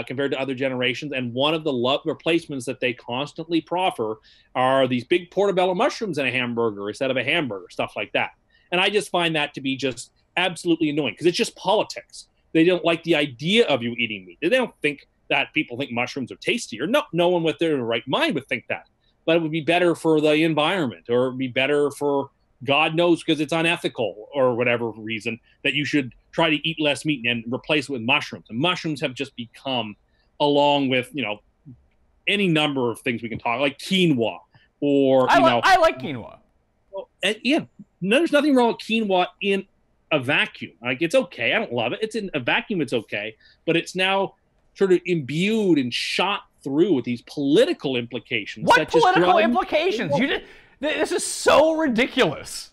compared to other generations. And one of the replacements that they constantly proffer are these big portobello mushrooms in a hamburger instead of a hamburger, stuff like that. And I just find that to be just absolutely annoying because it's just politics. They don't like the idea of you eating meat. They don't think that people think mushrooms are tastier. No one with their right mind would think that. But it would be better for the environment, or it would be better for God knows because it's unethical or whatever reason that you should try to eat less meat and replace it with mushrooms. And mushrooms have just become, along with, any number of things we can talk, like quinoa or, I like quinoa. There's nothing wrong with quinoa in a vacuum. Like, it's okay. I don't love it. It's in a vacuum. It's okay. But it's now sort of imbued and shot through with these political implications. What political implications? This is so ridiculous.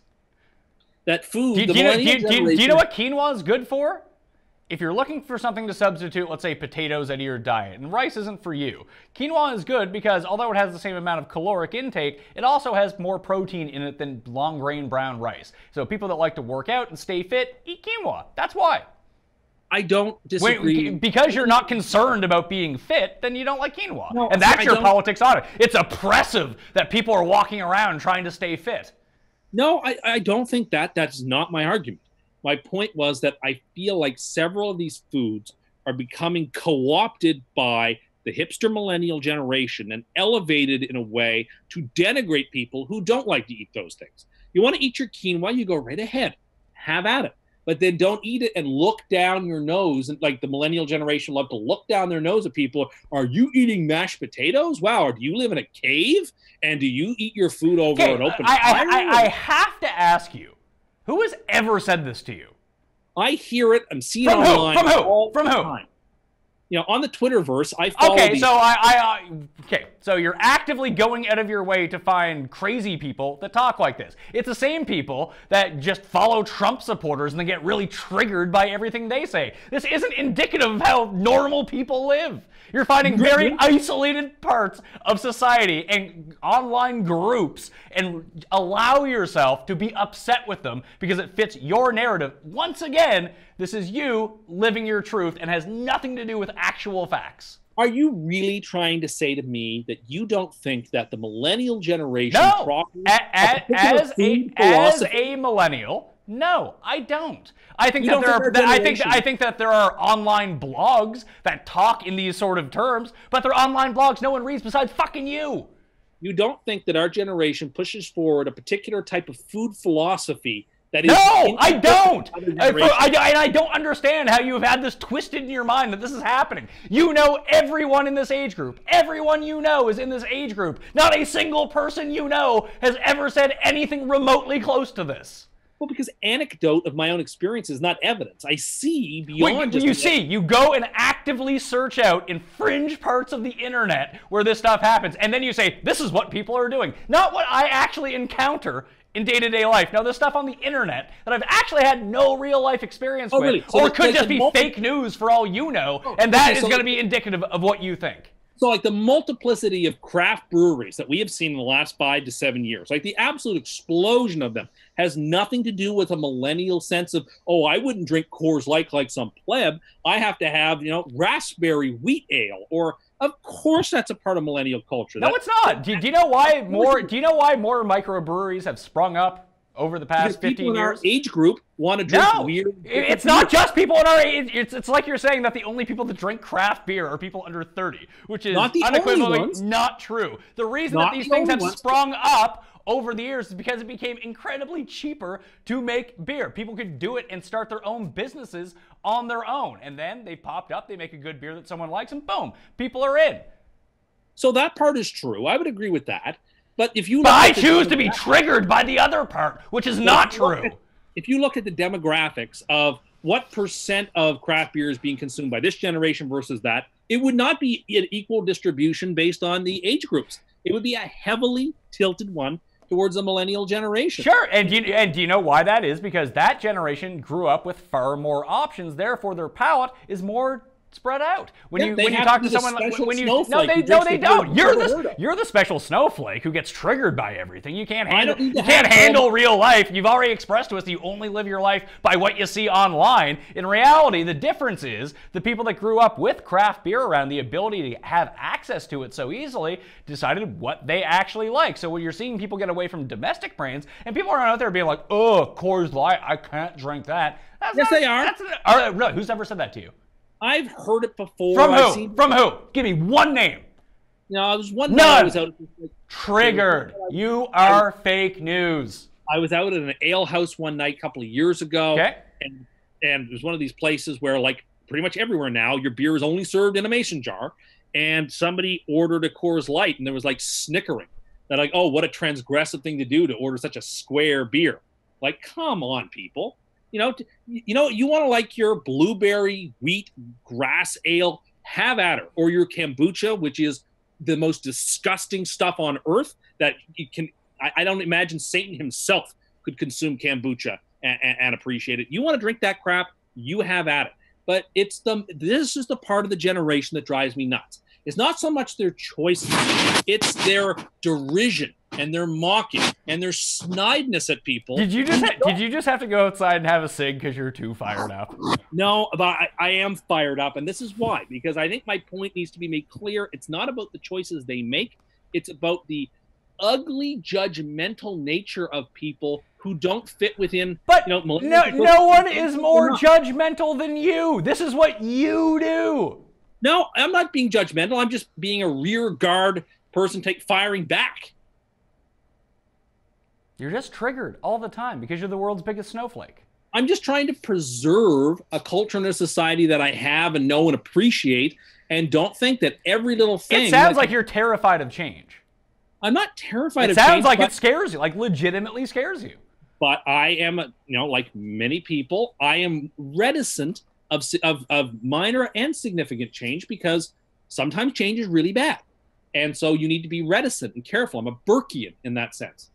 That food. Do you know what quinoa is good for? If you're looking for something to substitute, let's say, potatoes out of your diet, and rice isn't for you, quinoa is good because although it has the same amount of caloric intake, it also has more protein in it than long grain brown rice. So people that like to work out and stay fit, eat quinoa. That's why. I don't disagree. Because you're not concerned about being fit, then you don't like quinoa. No, and that's your politics on it. It's oppressive that people are walking around trying to stay fit. No, I don't think that. That's not my argument. My point was that I feel like several of these foods are becoming co-opted by the hipster millennial generation and elevated in a way to denigrate people who don't like to eat those things. You want to eat your quinoa, you go right ahead. Have at it. But then don't eat it and look down your nose. And like the millennial generation love to look down their nose at people. Are you eating mashed potatoes? Wow. Or do you live in a cave? And do you eat your food over an open fire? I have to ask you, who has ever said this to you? I hear it. I'm seeing it online. From who? From who? Time. On the Twitterverse, I follow so you're actively going out of your way to find crazy people that talk like this. It's the same people that just follow Trump supporters and then get really triggered by everything they say. This isn't indicative of how normal people live. You're finding very isolated parts of society and online groups and allow yourself to be upset with them because it fits your narrative. Once again, this is you living your truth and has nothing to do with actual facts. Are you really trying to say to me that you don't think that the millennial generation... No, as a millennial, no, I don't. I think that there are online blogs that talk in these sort of terms, but they're online blogs no one reads besides fucking you. You don't think that our generation pushes forward a particular type of food philosophy that is... No, I don't. I don't understand how you have had this twisted in your mind that this is happening. You know everyone in this age group. Everyone you know is in this age group. Not a single person you know has ever said anything remotely close to this. Well, because anecdote of my own experience is not evidence. I see beyond just... You go and actively search out in fringe parts of the internet where this stuff happens, and then you say, this is what people are doing. Not what I actually encounter in day-to-day life. Now, there's stuff on the internet that I've actually had no real-life experience with, really? Or could just be fake news for all you know, and that is going to be indicative of what you think. So, like, the multiplicity of craft breweries that we have seen in the last 5 to 7 years, like the absolute explosion of them, has nothing to do with a millennial sense of, oh, I wouldn't drink Coors Light like some pleb. I have to have, raspberry wheat ale, or... Of course, that's a part of millennial culture. No, it's not. Do you know why more microbreweries have sprung up over the past 15 years? People in our age group want to drink weird. It's not just people in our age. It's like you're saying that the only people that drink craft beer are people under 30, which is unequivocally not true. The reason that these things have sprung up over the years is because it became incredibly cheaper to make beer. People could do it and start their own businesses on their own. And then they popped up, they make a good beer that someone likes, and boom, people are in. So that part is true. I would agree with that. But if you... But I choose to be triggered by the other part, which is not true. If you look at the demographics of what percent of craft beer is being consumed by this generation versus that, it would not be an equal distribution based on the age groups. It would be a heavily tilted one towards the millennial generation. Sure, and do you know why that is? Because that generation grew up with far more options, therefore their palate is more spread out. When Yeah, you they when you have talk to to be the someone special when you snowflake no who they drinks the don't. beer You're you're the special snowflake who gets triggered by everything. You can't handle don't need to you can't have handle real life. You've already expressed to us that you only live your life by what you see online. In reality, the difference is the people that grew up with craft beer around, the ability to have access to it so easily, decided what they actually like. So when you're seeing people get away from domestic brands, and people are out there being like, "Oh, Coors Light, I can't drink that." Yes, they are. Really, who's ever said that to you? I've heard it before. From who? From who? Give me one name. No, there's one None. night I was out. Triggered. You are fake news. I was out at an ale house one night a couple of years ago. Okay. And it was one of these places where, like, pretty much everywhere now, your beer is only served in a mason jar. And somebody ordered a Coors Light, and there was, like, snickering. They're like, oh, what a transgressive thing to do to order such a square beer. Like, come on, people. You want to like your blueberry wheat grass ale, have at it. Or your kombucha, which is the most disgusting stuff on earth that you can. I don't imagine Satan himself could consume kombucha and appreciate it. You want to drink that crap, you have at it. But this is the part of the generation that drives me nuts. It's not so much their choices, it's their derision and their mocking and their snideness at people. Did you just have to go outside and have a cig because you're too fired up? No, but I am fired up, and this is why. Because I think my point needs to be made clear. It's not about the choices they make. It's about the ugly, judgmental nature of people who don't fit within. But no one is more judgmental than you. This is what you do. No, I'm not being judgmental. I'm just being a rear guard person firing back. You're just triggered all the time because you're the world's biggest snowflake. I'm just trying to preserve a culture and a society that I have and know and appreciate, and don't think that every little thing... It sounds like you're terrified of change. I'm not terrified of change. It sounds like it scares you, like legitimately scares you. But I am, like many people, I am reticent of minor and significant change because sometimes change is really bad. And so you need to be reticent and careful. I'm a Burkean in that sense.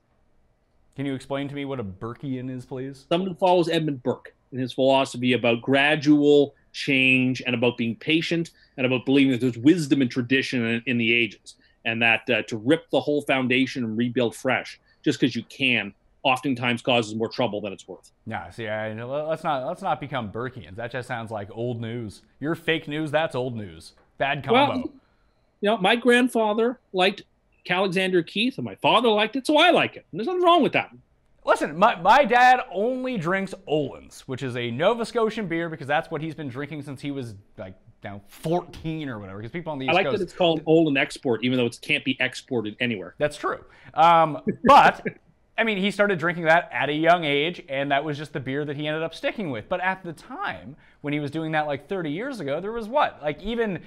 Can you explain to me what a Burkean is, please? Someone who follows Edmund Burke and his philosophy about gradual change and about being patient and about believing that there's wisdom and tradition in the ages, and that to rip the whole foundation and rebuild fresh just because you can oftentimes causes more trouble than it's worth. Yeah, see, let's not become Burkeans. That just sounds like old news. You're fake news, that's old news. Bad combo. Well, my grandfather liked Alexander Keith, and my father liked it, so I like it. And there's nothing wrong with that. Listen, my dad only drinks Olin's, which is a Nova Scotian beer, because that's what he's been drinking since he was like 14 or whatever. Because people on the East Coast, I like that it's called Olin Export, even though it can't be exported anywhere. That's true. But I mean, he started drinking that at a young age, and that was just the beer that he ended up sticking with. But at the time, when he was doing that like 30 years ago, there was what? Like even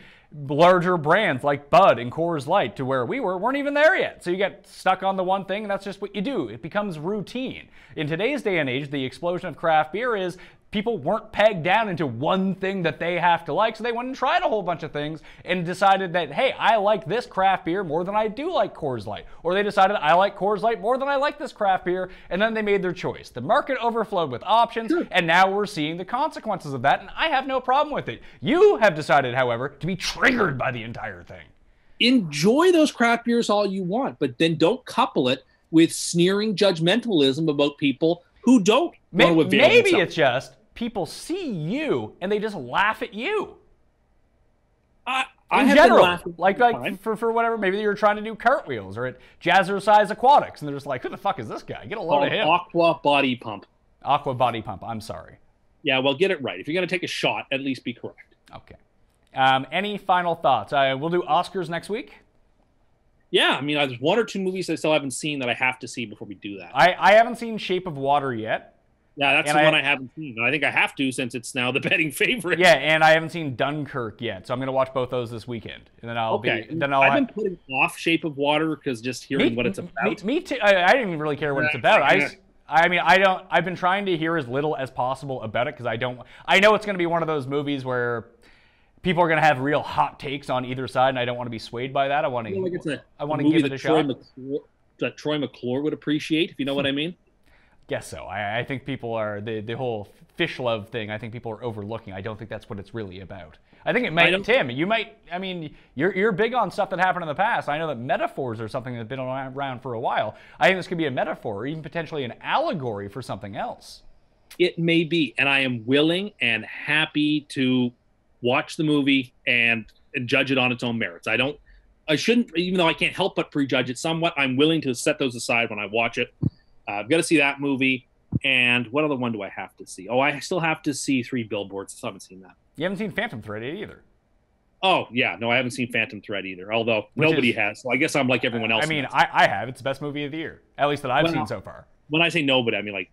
larger brands like Bud and Coors Light to where we weren't even there yet. So you get stuck on the one thing, and that's just what you do. It becomes routine. In today's day and age, the explosion of craft beer is people weren't pegged down into one thing that they have to like, so they went and tried a whole bunch of things and decided that, hey, I like this craft beer more than I do like Coors Light. Or they decided I like Coors Light more than I like this craft beer, and then they made their choice. The market overflowed with options, and now we're seeing the consequences of that, and I have no problem with it. You have decided, however, to be triggered by the entire thing. Enjoy those craft beers all you want, but then don't couple it with sneering judgmentalism about people who don't want to avail Maybe themselves. It's just people see you and they just laugh at you. In general, like for whatever, maybe you're trying to do cartwheels or at Jazzercise Aquatics, and they're just like, who the fuck is this guy? Get a load of him. Aqua Body Pump. Aqua Body Pump, I'm sorry. Yeah, well, get it right. If you're going to take a shot, at least be correct. Okay. Any final thoughts? We'll do Oscars next week. Yeah, I mean, there's one or two movies I still haven't seen that I have to see before we do that. I haven't seen Shape of Water yet. Yeah, that's the one I haven't seen. And I think I have to since it's now the betting favorite. Yeah, and I haven't seen Dunkirk yet, so I'm going to watch both those this weekend. And then I've been putting off Shape of Water because just hearing what it's about. Me too. I didn't even really care what it's about. I've been trying to hear as little as possible about it because I know it's going to be one of those movies where people are going to have real hot takes on either side, and I don't want to be swayed by that. I want to give it a shot. That Troy McClure would appreciate, if you know what I mean. guess so. I think people are, the whole fish love thing, I think people are overlooking. I don't think that's what it's really about. I think it might, Tim, you might, I mean, you're big on stuff that happened in the past. I know that metaphors are something that's been around for a while. I think this could be a metaphor or even potentially an allegory for something else. It may be, and I am willing and happy to watch the movie and judge it on its own merits. I shouldn't, even though I can't help but prejudge it somewhat, I'm willing to set those aside when I watch it. I've got to see that movie. And what other one do I have to see? Oh, I still have to see Three Billboards. I still haven't seen that. You haven't seen Phantom Thread either. Oh, yeah. No, I haven't seen Phantom Thread either, although nobody has. So I guess I'm like everyone else. I mean, I have. It's the best movie of the year, at least that I've seen so far. When I say nobody, I mean, like,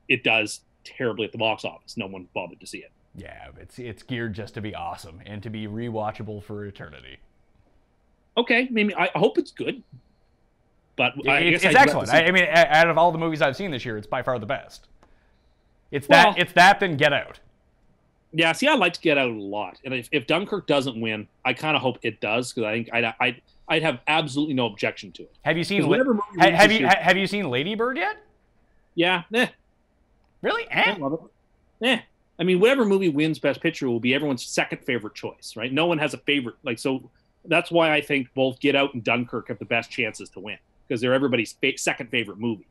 it does terribly at the box office. No one bothered to see it. Yeah, it's geared just to be awesome and to be rewatchable for eternity. Okay, maybe I hope it's good. But it's excellent. I mean, out of all the movies I've seen this year, it's by far the best. It's that, then Get Out. Yeah, see, I liked Get Out a lot, and if Dunkirk doesn't win, I kind of hope it does because I think I'd have absolutely no objection to it. Have you seen have you seen Lady Bird yet? Yeah. Really? I love it. I mean, whatever movie wins Best Picture will be everyone's second favorite choice, right? No one has a favorite. Like, so that's why I think both Get Out and Dunkirk have the best chances to win because they're everybody's second favorite movie.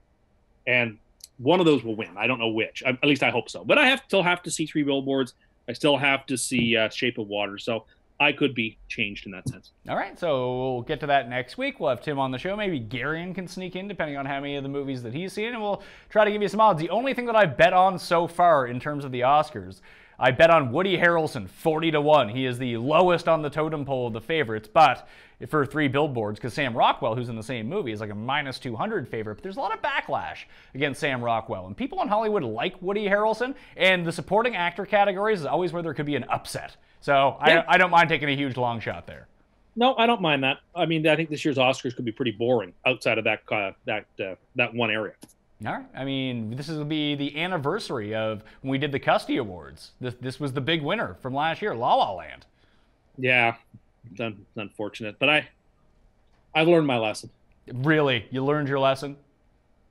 And one of those will win. I don't know which. At least I hope so. But I still have to see Three Billboards. I still have to see Shape of Water. So I could be changed in that sense. All right, so we'll get to that next week. We'll have Tim on the show. Maybe Garion can sneak in, depending on how many of the movies that he's seen, and we'll try to give you some odds. The only thing that I bet on so far in terms of the Oscars, I bet on Woody Harrelson, 40-1. He is the lowest on the totem pole of the favorites, but for Three Billboards, because Sam Rockwell, who's in the same movie, is like a minus 200 favorite, but there's a lot of backlash against Sam Rockwell, and people in Hollywood like Woody Harrelson, and the supporting actor categories is always where there could be an upset. So yeah. I don't mind taking a huge long shot there. No, I don't mind that. I mean, I think this year's Oscars could be pretty boring outside of that one area. All right. I mean, this will be the anniversary of when we did the Custy Awards. This was the big winner from last year, La La Land. Yeah, it's unfortunate, but I've learned my lesson. Really? You learned your lesson?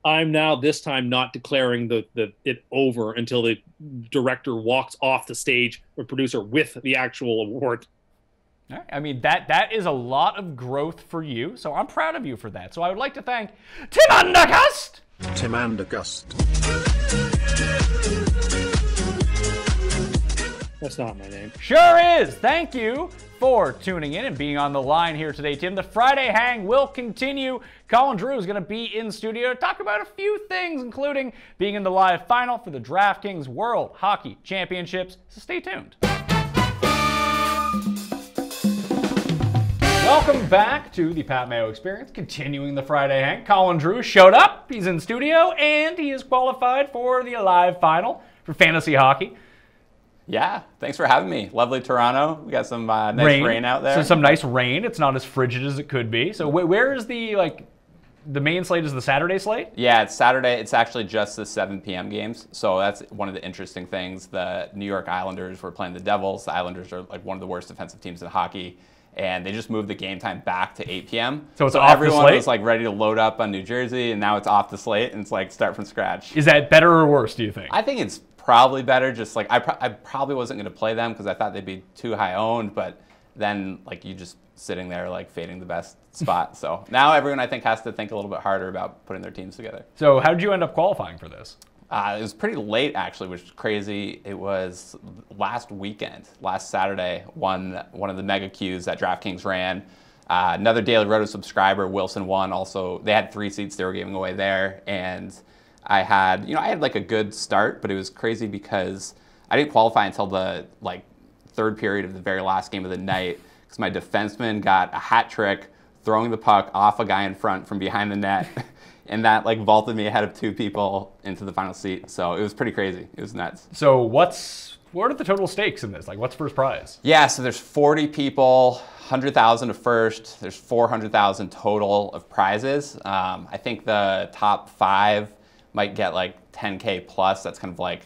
I'm now this time not declaring it over until the director walks off the stage or producer with the actual award. All right. I mean, that is a lot of growth for you, so I'm proud of you for that. So I would like to thank Tim Andercurses. Tim Andercurses. That's not my name. Sure is. Thank you for tuning in and being on the line here today, Tim. The Friday Hang will continue. Colin Drew is going to be in studio to talk about a few things, including being in the live final for the DraftKings World Hockey Championships. So stay tuned. Welcome back to the Pat Mayo Experience, continuing the Friday Hang. Colin Drew showed up. He's in studio, and he is qualified for the live final for fantasy hockey. Yeah, thanks for having me. Lovely Toronto. We got some nice rain out there. So some nice rain. It's not as frigid as it could be. So where is the main slate? Is the Saturday slate? Yeah, it's Saturday. It's actually just the 7 p.m. games. So that's one of the interesting things. The New York Islanders were playing the Devils. The Islanders are like one of the worst defensive teams in hockey. And they just moved the game time back to 8 p.m. So it's off everyone the slate? was like ready to load up on New Jersey, and now it's off the slate, and it's like start from scratch. Is that better or worse, do you think? I think it's probably better. Just like I probably wasn't going to play them because I thought they'd be too high owned, but then like you just sitting there like fading the best spot. So now everyone I think has to think a little bit harder about putting their teams together. So how did you end up qualifying for this? It was pretty late actually, which is crazy. It was last Saturday, one of the mega queues that DraftKings ran. Another Daily Roto subscriber, Wilson, won. Also, they had 3 seats they were giving away there, and I had like a good start, but it was crazy because I didn't qualify until the like third period of the very last game of the night because my defenseman got a hat trick throwing the puck off a guy in front from behind the net. And that like vaulted me ahead of 2 people into the final seat. So it was pretty crazy. It was nuts. So what are the total stakes in this? Like what's first prize? Yeah, so there's 40 people, 100,000 to first. There's 400,000 total of prizes. I think the top 5 might get like 10K plus. That's kind of like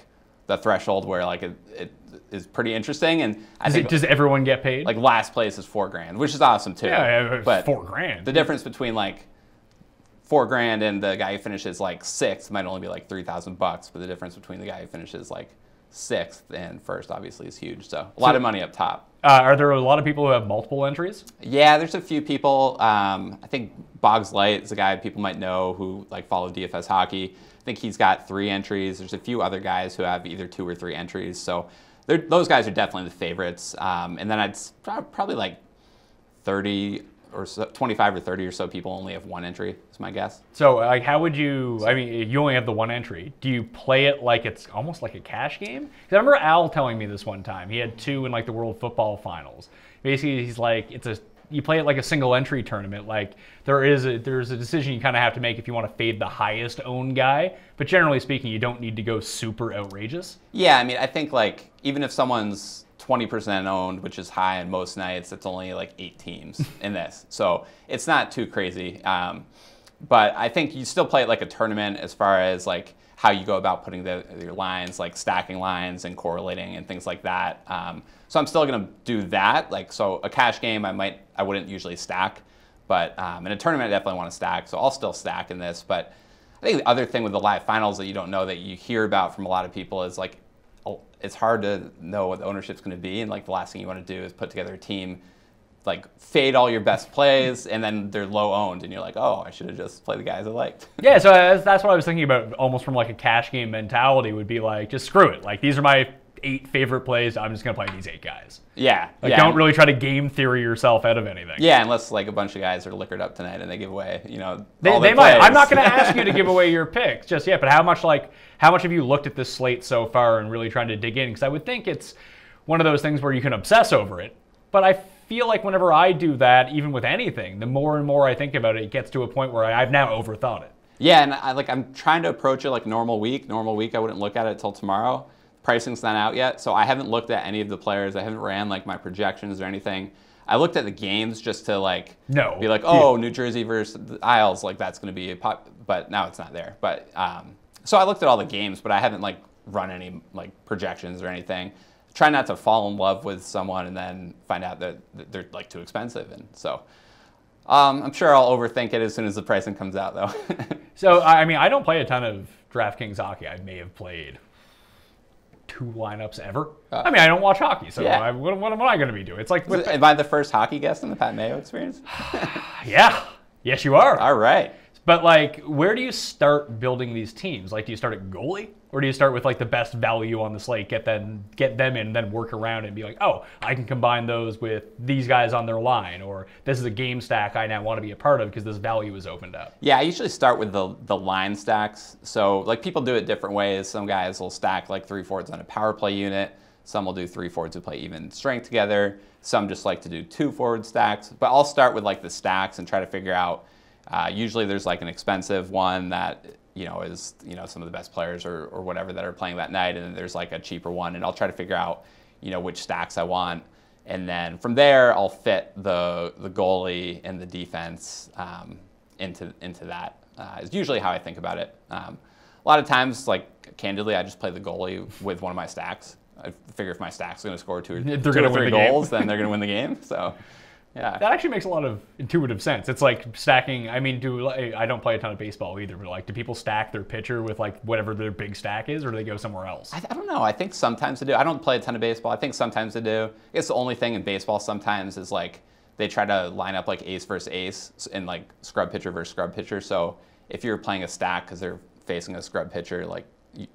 the threshold where like it is pretty interesting. And I think does everyone get paid? Like last place is $4,000, which is awesome too. Yeah, but $4,000. The difference between like $4,000 and the guy who finishes like 6th might only be like $3,000, but the difference between the guy who finishes like 6th and 1st obviously is huge. So a lot of money up top. Are there a lot of people who have multiple entries? Yeah, there's a few people. I think Boggs Light is a guy people might know who like follow DFS hockey. I think he's got 3 entries. There's a few other guys who have either 2 or 3 entries. So those guys are definitely the favorites. And then I'd probably like 30 or so, 25 or 30 or so people only have 1 entry, is my guess. So like, how would you, I mean, you only have the 1 entry. Do you play it like it's almost like a cash game? Because I remember Al telling me this one time. He had 2 in like the World Football Finals. Basically, he's like, you play it like a single entry tournament. Like there's a decision you kind of have to make if you want to fade the highest owned guy. But generally speaking, you don't need to go super outrageous. Yeah, I mean, I think like even if someone's 20% owned, which is high on most nights, it's only like 8 teams in this. So it's not too crazy. But I think you still play it like a tournament as far as like how you go about putting your lines, like stacking lines and correlating and things like that. So I'm still gonna do that. Like, so a cash game, I wouldn't usually stack, but in a tournament, I definitely want to stack. So I'll still stack in this. But I think the other thing with the live finals that you don't know that you hear about from a lot of people is like, it's hard to know what the ownership's going to be, and like the last thing you want to do is put together a team, like fade all your best plays, and then they're low owned, and you're like, oh, I should have just played the guys I liked. Yeah, so that's what I was thinking about, almost from like a cash game mentality, would be like, just screw it. Like, these are my 8 favorite plays. I'm just going to play these 8 guys. Yeah. Like, don't really try to game theory yourself out of anything. Yeah, unless like a bunch of guys are liquored up tonight and they give away, they might. I'm not going to ask you to give away your picks just yet, but how much have you looked at this slate so far and really trying to dig in? Because I would think it's one of those things where you can obsess over it, but I feel like whenever I do that, even with anything, the more and more I think about it, it gets to a point where I've now overthought it. Yeah, and I'm trying to approach it like normal week. Normal week, I wouldn't look at it till tomorrow. Pricing's not out yet, so I haven't looked at any of the players. I haven't ran like my projections or anything. I looked at the games just to like be like, oh, New Jersey versus the Isles, like that's going to be but now it's not there. But so I looked at all the games, but I haven't like run any like projections or anything. Try not to fall in love with someone and then find out that they're like too expensive, and so I'm sure I'll overthink it as soon as the pricing comes out, though. So I mean, I don't play a ton of DraftKings hockey. I may have played 2 lineups ever. I mean, I don't watch hockey, so yeah. what am I going to be doing? It's like, am I the first hockey guest in the Pat Mayo experience? Yeah. Yes, you are. All right. But like, where do you start building these teams? Like, do you start at goalie, or do you start with like the best value on the slate, get them in, then work around and be like, oh, I can combine those with these guys on their line, or this is a game stack I now want to be a part of because this value is opened up? Yeah, I usually start with the line stacks. So like people do it different ways. Some guys will stack like 3 forwards on a power play unit. Some will do 3 forwards who play even strength together. Some just like to do 2 forward stacks. But I'll start with like the stacks and try to figure out. Usually there's like an expensive one that is some of the best players or whatever that are playing that night, and then there's like a cheaper one, and I'll try to figure out which stacks I want, and then from there I'll fit the goalie and the defense into that. Is usually how I think about it. A lot of times, like candidly, I just play the goalie with one of my stacks. I figure if my stack's going to score 2 or 3 goals, then they're going to win the game. So. Yeah. That actually makes a lot of intuitive sense. It's like stacking. I mean, I don't play a ton of baseball either, but like, do people stack their pitcher with like whatever their big stack is, or do they go somewhere else? I don't know. I think sometimes they do. I don't play a ton of baseball. I think sometimes they do. I guess the only thing in baseball sometimes is like they try to line up like ace versus ace and like scrub pitcher versus scrub pitcher. So if you're playing a stack because they're facing a scrub pitcher, like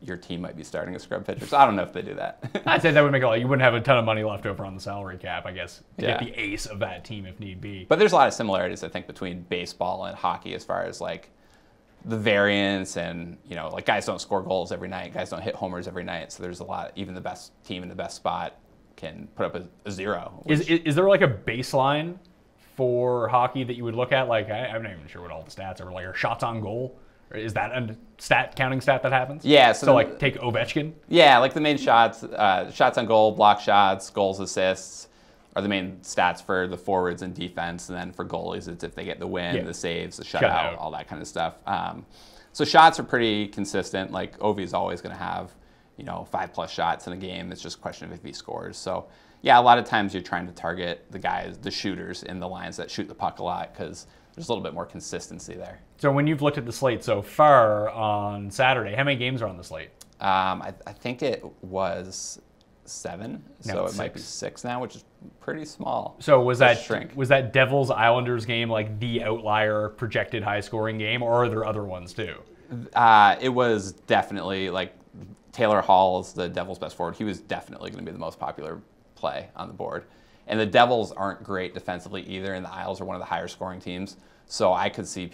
your team might be starting a scrub pitcher. So I don't know if they do that. I'd say that would make a lot. You wouldn't have a ton of money left over on the salary cap, I guess, to Yeah. get the ace of that team if need be. But there's a lot of similarities, I think, between baseball and hockey as far as like the variance and, like guys don't score goals every night. Guys don't hit homers every night. So there's a lot, even the best team in the best spot can put up a 0. Is there like a baseline for hockey that you would look at? Like, I'm not even sure what all the stats are. Like, are shots on goal? Or is that a counting stat that happens? Yeah. So like, take Ovechkin? Yeah, like the main shots, shots on goal, block shots, goals, assists are the main stats for the forwards and defense. And then for goalies, it's if they get the win, the saves, the shutout, all that kind of stuff. So shots are pretty consistent. Like Ovi's always going to have, 5+ shots in a game. It's just a question of if he scores. So yeah, a lot of times you're trying to target the guys, the shooters in the lines that shoot the puck a lot because there's a little bit more consistency there. So when you've looked at the slate so far on Saturday, how many games are on the slate? I think it was 7, so it might be 6. 6 now, which is pretty small. So was that Devils Islanders game like the outlier projected high scoring game, or are there other ones too? It was definitely like Taylor Hall's the Devils' best forward. He was definitely going to be the most popular play on the board. And the Devils aren't great defensively either, and the Isles are one of the higher scoring teams. So I could see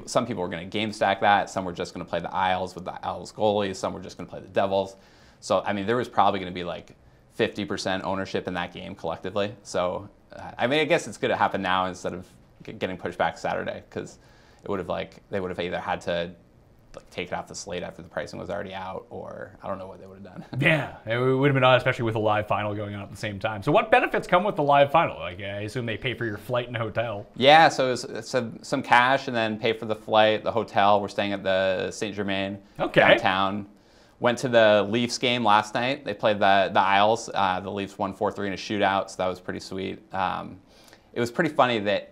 some people were going to game stack that. Some were just going to play the Isles with the Isles goalies. Some were just going to play the Devils. So, I mean, there was probably going to be like 50% ownership in that game collectively. So, I mean, I guess it's going to happen now instead of getting pushed back Saturday, because they would have either had to take it off the slate after the pricing was already out, or I don't know what they would have done. Yeah, it would have been odd, especially with a live final going on at the same time. So what benefits come with the live final? Like, I assume they pay for your flight and hotel. Yeah, so it's some cash and then pay for the flight, the hotel. We're staying at the Saint Germain downtown. Went to the Leafs game last night. They played the Isles. The Leafs won 4-3 in a shootout, so that was pretty sweet. It was pretty funny that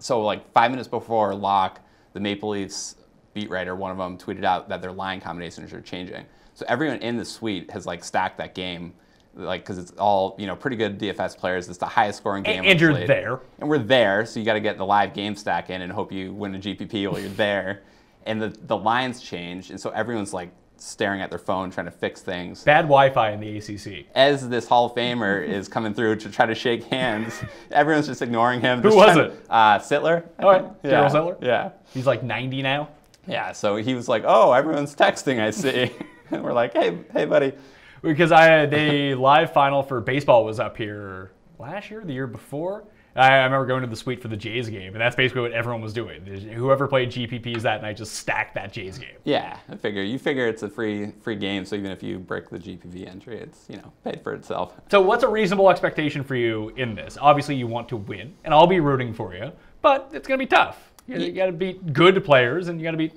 like 5 minutes before lock, the Maple Leafs beat writer, one of them, tweeted out that their line combinations are changing. So everyone in the suite has stacked that game, because it's all pretty good DFS players. It's the highest scoring game. And you're there. And we're there, so you got to get the live game stack in and hope you win a GPP while you're there. And the lines change, and so everyone's staring at their phone trying to fix things. Bad Wi-Fi in the ACC. As this Hall of Famer is coming through to try to shake hands, everyone's just ignoring him. Who was it? Sittler. All right, Daryl Sittler? Yeah. He's 90 now? Yeah, so he was like, oh, everyone's texting, I see. And we're like, hey, buddy. Because the live final for baseball was up here last year, the year before. I remember going to the suite for the Jays game, and that's basically what everyone was doing. Whoever played GPPs that night just stacked that Jays game. Yeah, you figure it's a free game, so even if you break the GPP entry, it's paid for itself. So what's a reasonable expectation for you in this? Obviously, you want to win, and I'll be rooting for you, but it's going to be tough. You got to beat good players, and you got to beat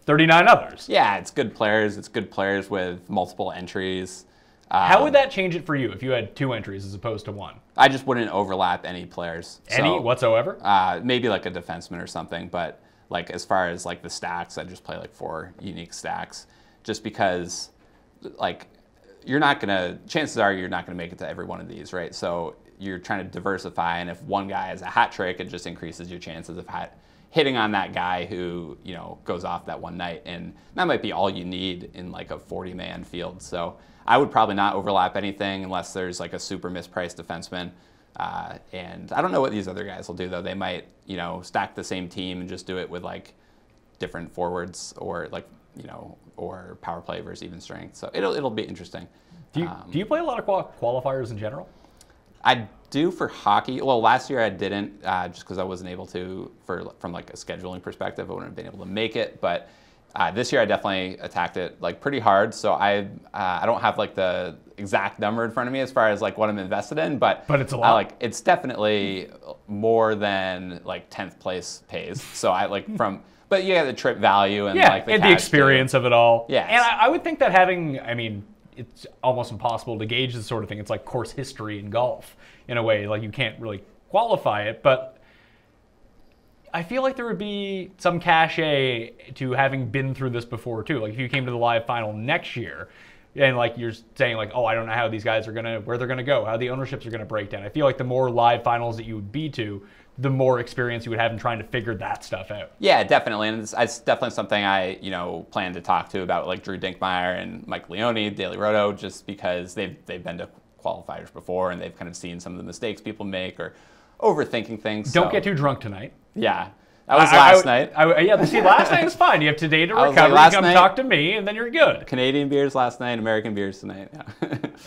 39 others. Yeah, it's good players. It's good players with multiple entries. How would that change it for you if you had 2 entries as opposed to 1? I just wouldn't overlap any players. Any whatsoever? Maybe a defenseman or something, but as far as the stacks, I'd just play 4 unique stacks, just because chances are you're not gonna make it to every one of these, right? So you're trying to diversify, and if one guy has a hat trick, it just increases your chances of hitting on that guy who goes off that one night, and that might be all you need in a 40-man field. So I would probably not overlap anything unless there's a super mispriced defenseman. And I don't know what these other guys will do though. They might stack the same team and just do it with different forwards, or or power play versus even strength. So it'll be interesting. Do you play a lot of qualifiers in general? I do for hockey. Well, last year I didn't, just because I wasn't able to, from a scheduling perspective. I wouldn't have been able to make it. But this year I definitely attacked it pretty hard. So I don't have the exact number in front of me as far as what I'm invested in, but it's a lot. It's definitely more than 10th place pays. So but you have the trip value and the experience of it all. Yeah, and I would think that it's almost impossible to gauge this sort of thing. It's like course history in golf in a way. You can't really qualify it, but I feel like there would be some cachet to having been through this before too. If you came to the live final next year, and you're saying oh, I don't know how these guys are where they're gonna go, how the ownerships are gonna break down. I feel like the more live finals that you would be to, the more experience you would have in trying to figure that stuff out. Yeah, definitely, and it's definitely something I plan to talk to about Drew Dinkmeyer and Mike Leone, Daily Roto, just because they've been to qualifiers before and they've kind of seen some of the mistakes people make or overthinking things. Don't get too drunk tonight. Yeah. That was last night. See, last night is fine. You have today to recover. Come talk to me, and then you're good. Canadian beers last night, American beers tonight.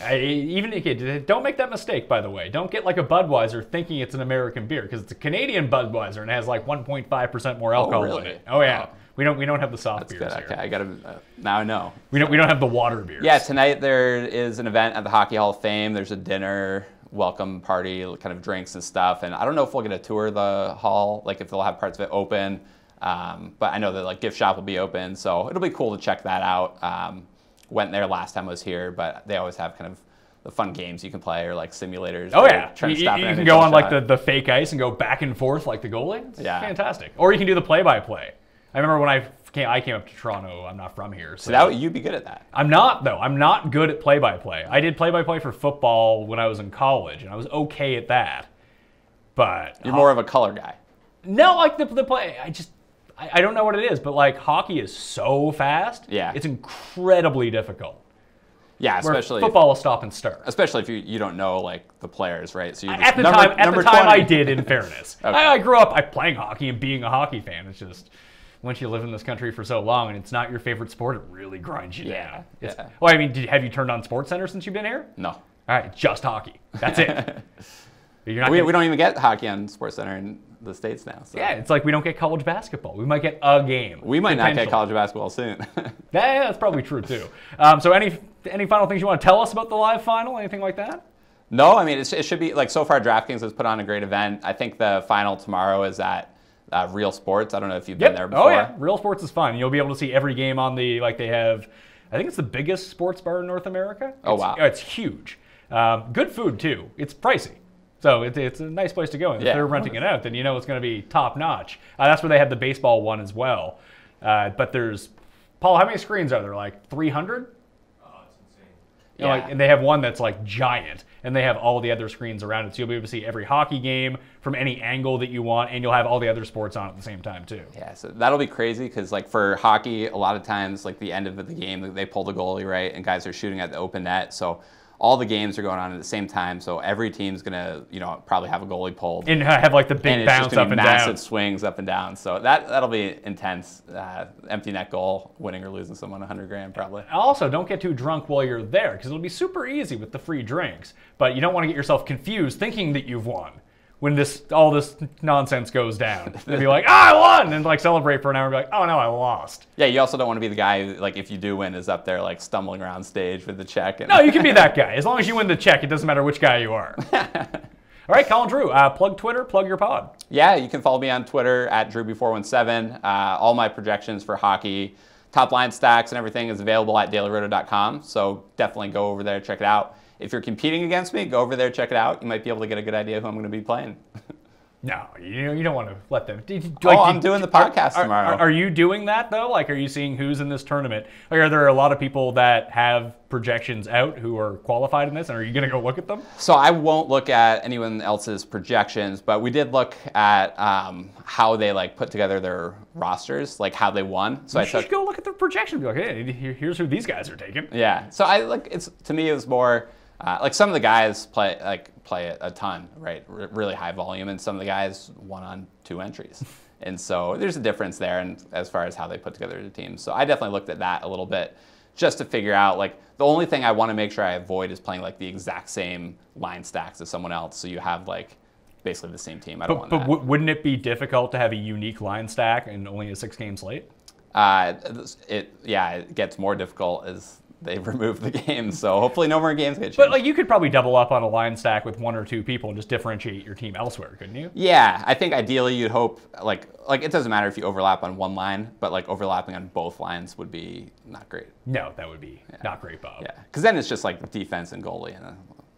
Yeah. Don't make that mistake, by the way. Don't get a Budweiser thinking it's an American beer, because it's a Canadian Budweiser and it has 1.5% more alcohol in it. Oh yeah. We don't have the soft beers here. Okay, I gotta now I know. We don't have the water beers. Yeah, tonight there is an event at the Hockey Hall of Fame. There's a dinner, welcome party, kind of drinks and stuff. And I don't know if we'll get a tour of the hall, if they'll have parts of it open. But I know that gift shop will be open, so it'll be cool to check that out. went there last time I was here, but they always have kind of the fun games you can play or like simulators. Oh yeah, trying you to stop an can NHL go on shot. like the fake ice and go back and forth like the goalie. It's fantastic. Or you can do the play-by-play. I remember when I came up to Toronto. I'm not from here, so that you'd be good at that. I'm not though. I'm not good at play-by-play. I did play-by-play for football when I was in college, and I was okay at that. But You're more of a color guy. no, like the play. I don't know what it is, but like hockey is so fast. Yeah. It's incredibly difficult. Yeah, Where especially football will stop and start. especially if you don't know like the players, right? So you're just At the number time, 20. I did. In fairness, Okay. I grew up playing hockey and being a hockey fan. It's just once you live in this country for so long and it's not your favorite sport, it really grinds you down. Yeah. Well, I mean, have you turned on SportsCenter since you've been here? No. All right, just hockey. That's it. You're not We gonna- don't even get hockey on SportsCenter in the States now. So. Yeah, it's like we don't get college basketball. We might get a game. We might not get potentially. college basketball soon. Yeah, that's probably true too. So any final things you want to tell us about the live final? Anything like that? No, I mean, it should be, like, so far DraftKings has put on a great event. I think the final tomorrow is at Real Sports. I don't know if you've been there before. Oh yeah, Real Sports is fun. You'll be able to see every game on the, like they have, I think it's the biggest sports bar in North America. Oh, wow. It's huge. Good food too. It's pricey. So it's a nice place to go. And if Yeah. they're renting it out, then you know it's going to be top notch. That's where they had the baseball one as well. But there's, Paul, how many screens are there? Like 300? Oh, it's insane. You know, Yeah. and they have one that's like giant, and they have all the other screens around it. So you'll be able to see every hockey game from any angle that you want, and you'll have all the other sports on at the same time too. Yeah, so that'll be crazy because, like, for hockey, a lot of times, like, the end of the game, they pull the goalie, right, and guys are shooting at the open net. So all the games are going on at the same time. So every team's going to, probably have a goalie pulled. And have like the big And it's just bounce gonna up be and massive down. swings up and down. So that'll be intense. Empty net goal, winning or losing someone $100,000 probably. Also, don't get too drunk while you're there, because it'll be super easy with the free drinks. But you don't want to get yourself confused thinking that you've won when all this nonsense goes down. They'll be like, I won! And like celebrate for an hour and be like, oh no, I lost. Yeah, you also don't want to be the guy who, like, if you do win, is up there like stumbling around stage with the check. And No, you can be that guy. As long as you win the check, it doesn't matter which guy you are. All right, Colin Drew, plug Twitter, plug your pod. Yeah, you can follow me on Twitter at DrewB417. All my projections for hockey, top line stacks, and everything is available at dailyroto.com. So definitely go over there, check it out. If you're competing against me, go over there, check it out. You might be able to get a good idea who I'm going to be playing. No, you don't want to let them. I'm doing the podcast tomorrow. Are you doing that though? Like, are you seeing who's in this tournament? Like, are there a lot of people that have projections out who are qualified in this, and are you going to go look at them? So I won't look at anyone else's projections, but we did look at how they like put together their rosters, like how they won. So You should go look at their projections. Be like, hey, here's who these guys are taking. Yeah. So to me it was more like some of the guys play a ton, right? Really high volume, and some of the guys won on 2 entries. And so there's a difference there, and as far as how they put together the team. So I definitely looked at that a little bit just to figure out, like, the only thing I want to make sure I avoid is playing like the exact same line stacks as someone else. So you have like basically the same team. I don't want that. But wouldn't it be difficult to have a unique line stack and only a 6-game slate? It gets more difficult as they remove the games. So hopefully no more games get changed. But like, you could probably double up on a line stack with 1 or 2 people and just differentiate your team elsewhere, couldn't you? Yeah, I think ideally you'd hope like it doesn't matter if you overlap on one line, but like overlapping on both lines would be not great. No, that would be not great, Bob. Yeah, because then it's just like defense and goalie. And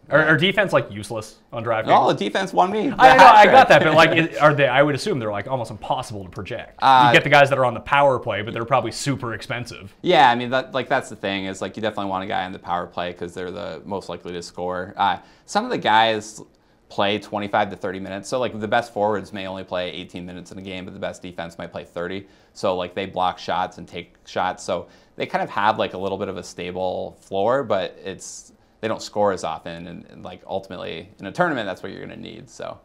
Are defense like useless on DraftKings? oh, the defense won me. I know, I got that, but like, are they? I would assume they're like almost impossible to project. You get the guys that are on the power play, but they're probably super expensive. Yeah, I mean that's the thing is like you definitely want a guy on the power play because they're the most likely to score. Some of the guys play 25 to 30 minutes, so like the best forwards may only play 18 minutes in a game, but the best defense might play 30. So like they block shots and take shots, so they kind of have like a little bit of a stable floor, but they don't score as often, and like ultimately in a tournament, that's what you're going to need. So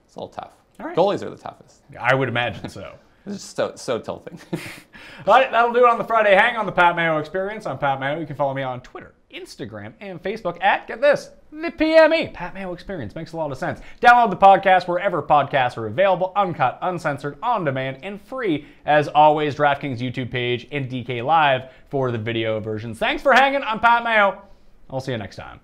it's a little tough. All right. Goalies are the toughest. I would imagine so. It's just so tilting. All right, that'll do it on the Friday Hang on the Pat Mayo Experience. I'm Pat Mayo. You can follow me on Twitter, Instagram, and Facebook at, get this, the PME. Pat Mayo Experience makes a lot of sense. Download the podcast wherever podcasts are available, uncut, uncensored, on demand, and free. As always, DraftKings YouTube page and DK Live for the video versions. Thanks for hanging. I'm Pat Mayo. I'll see you next time.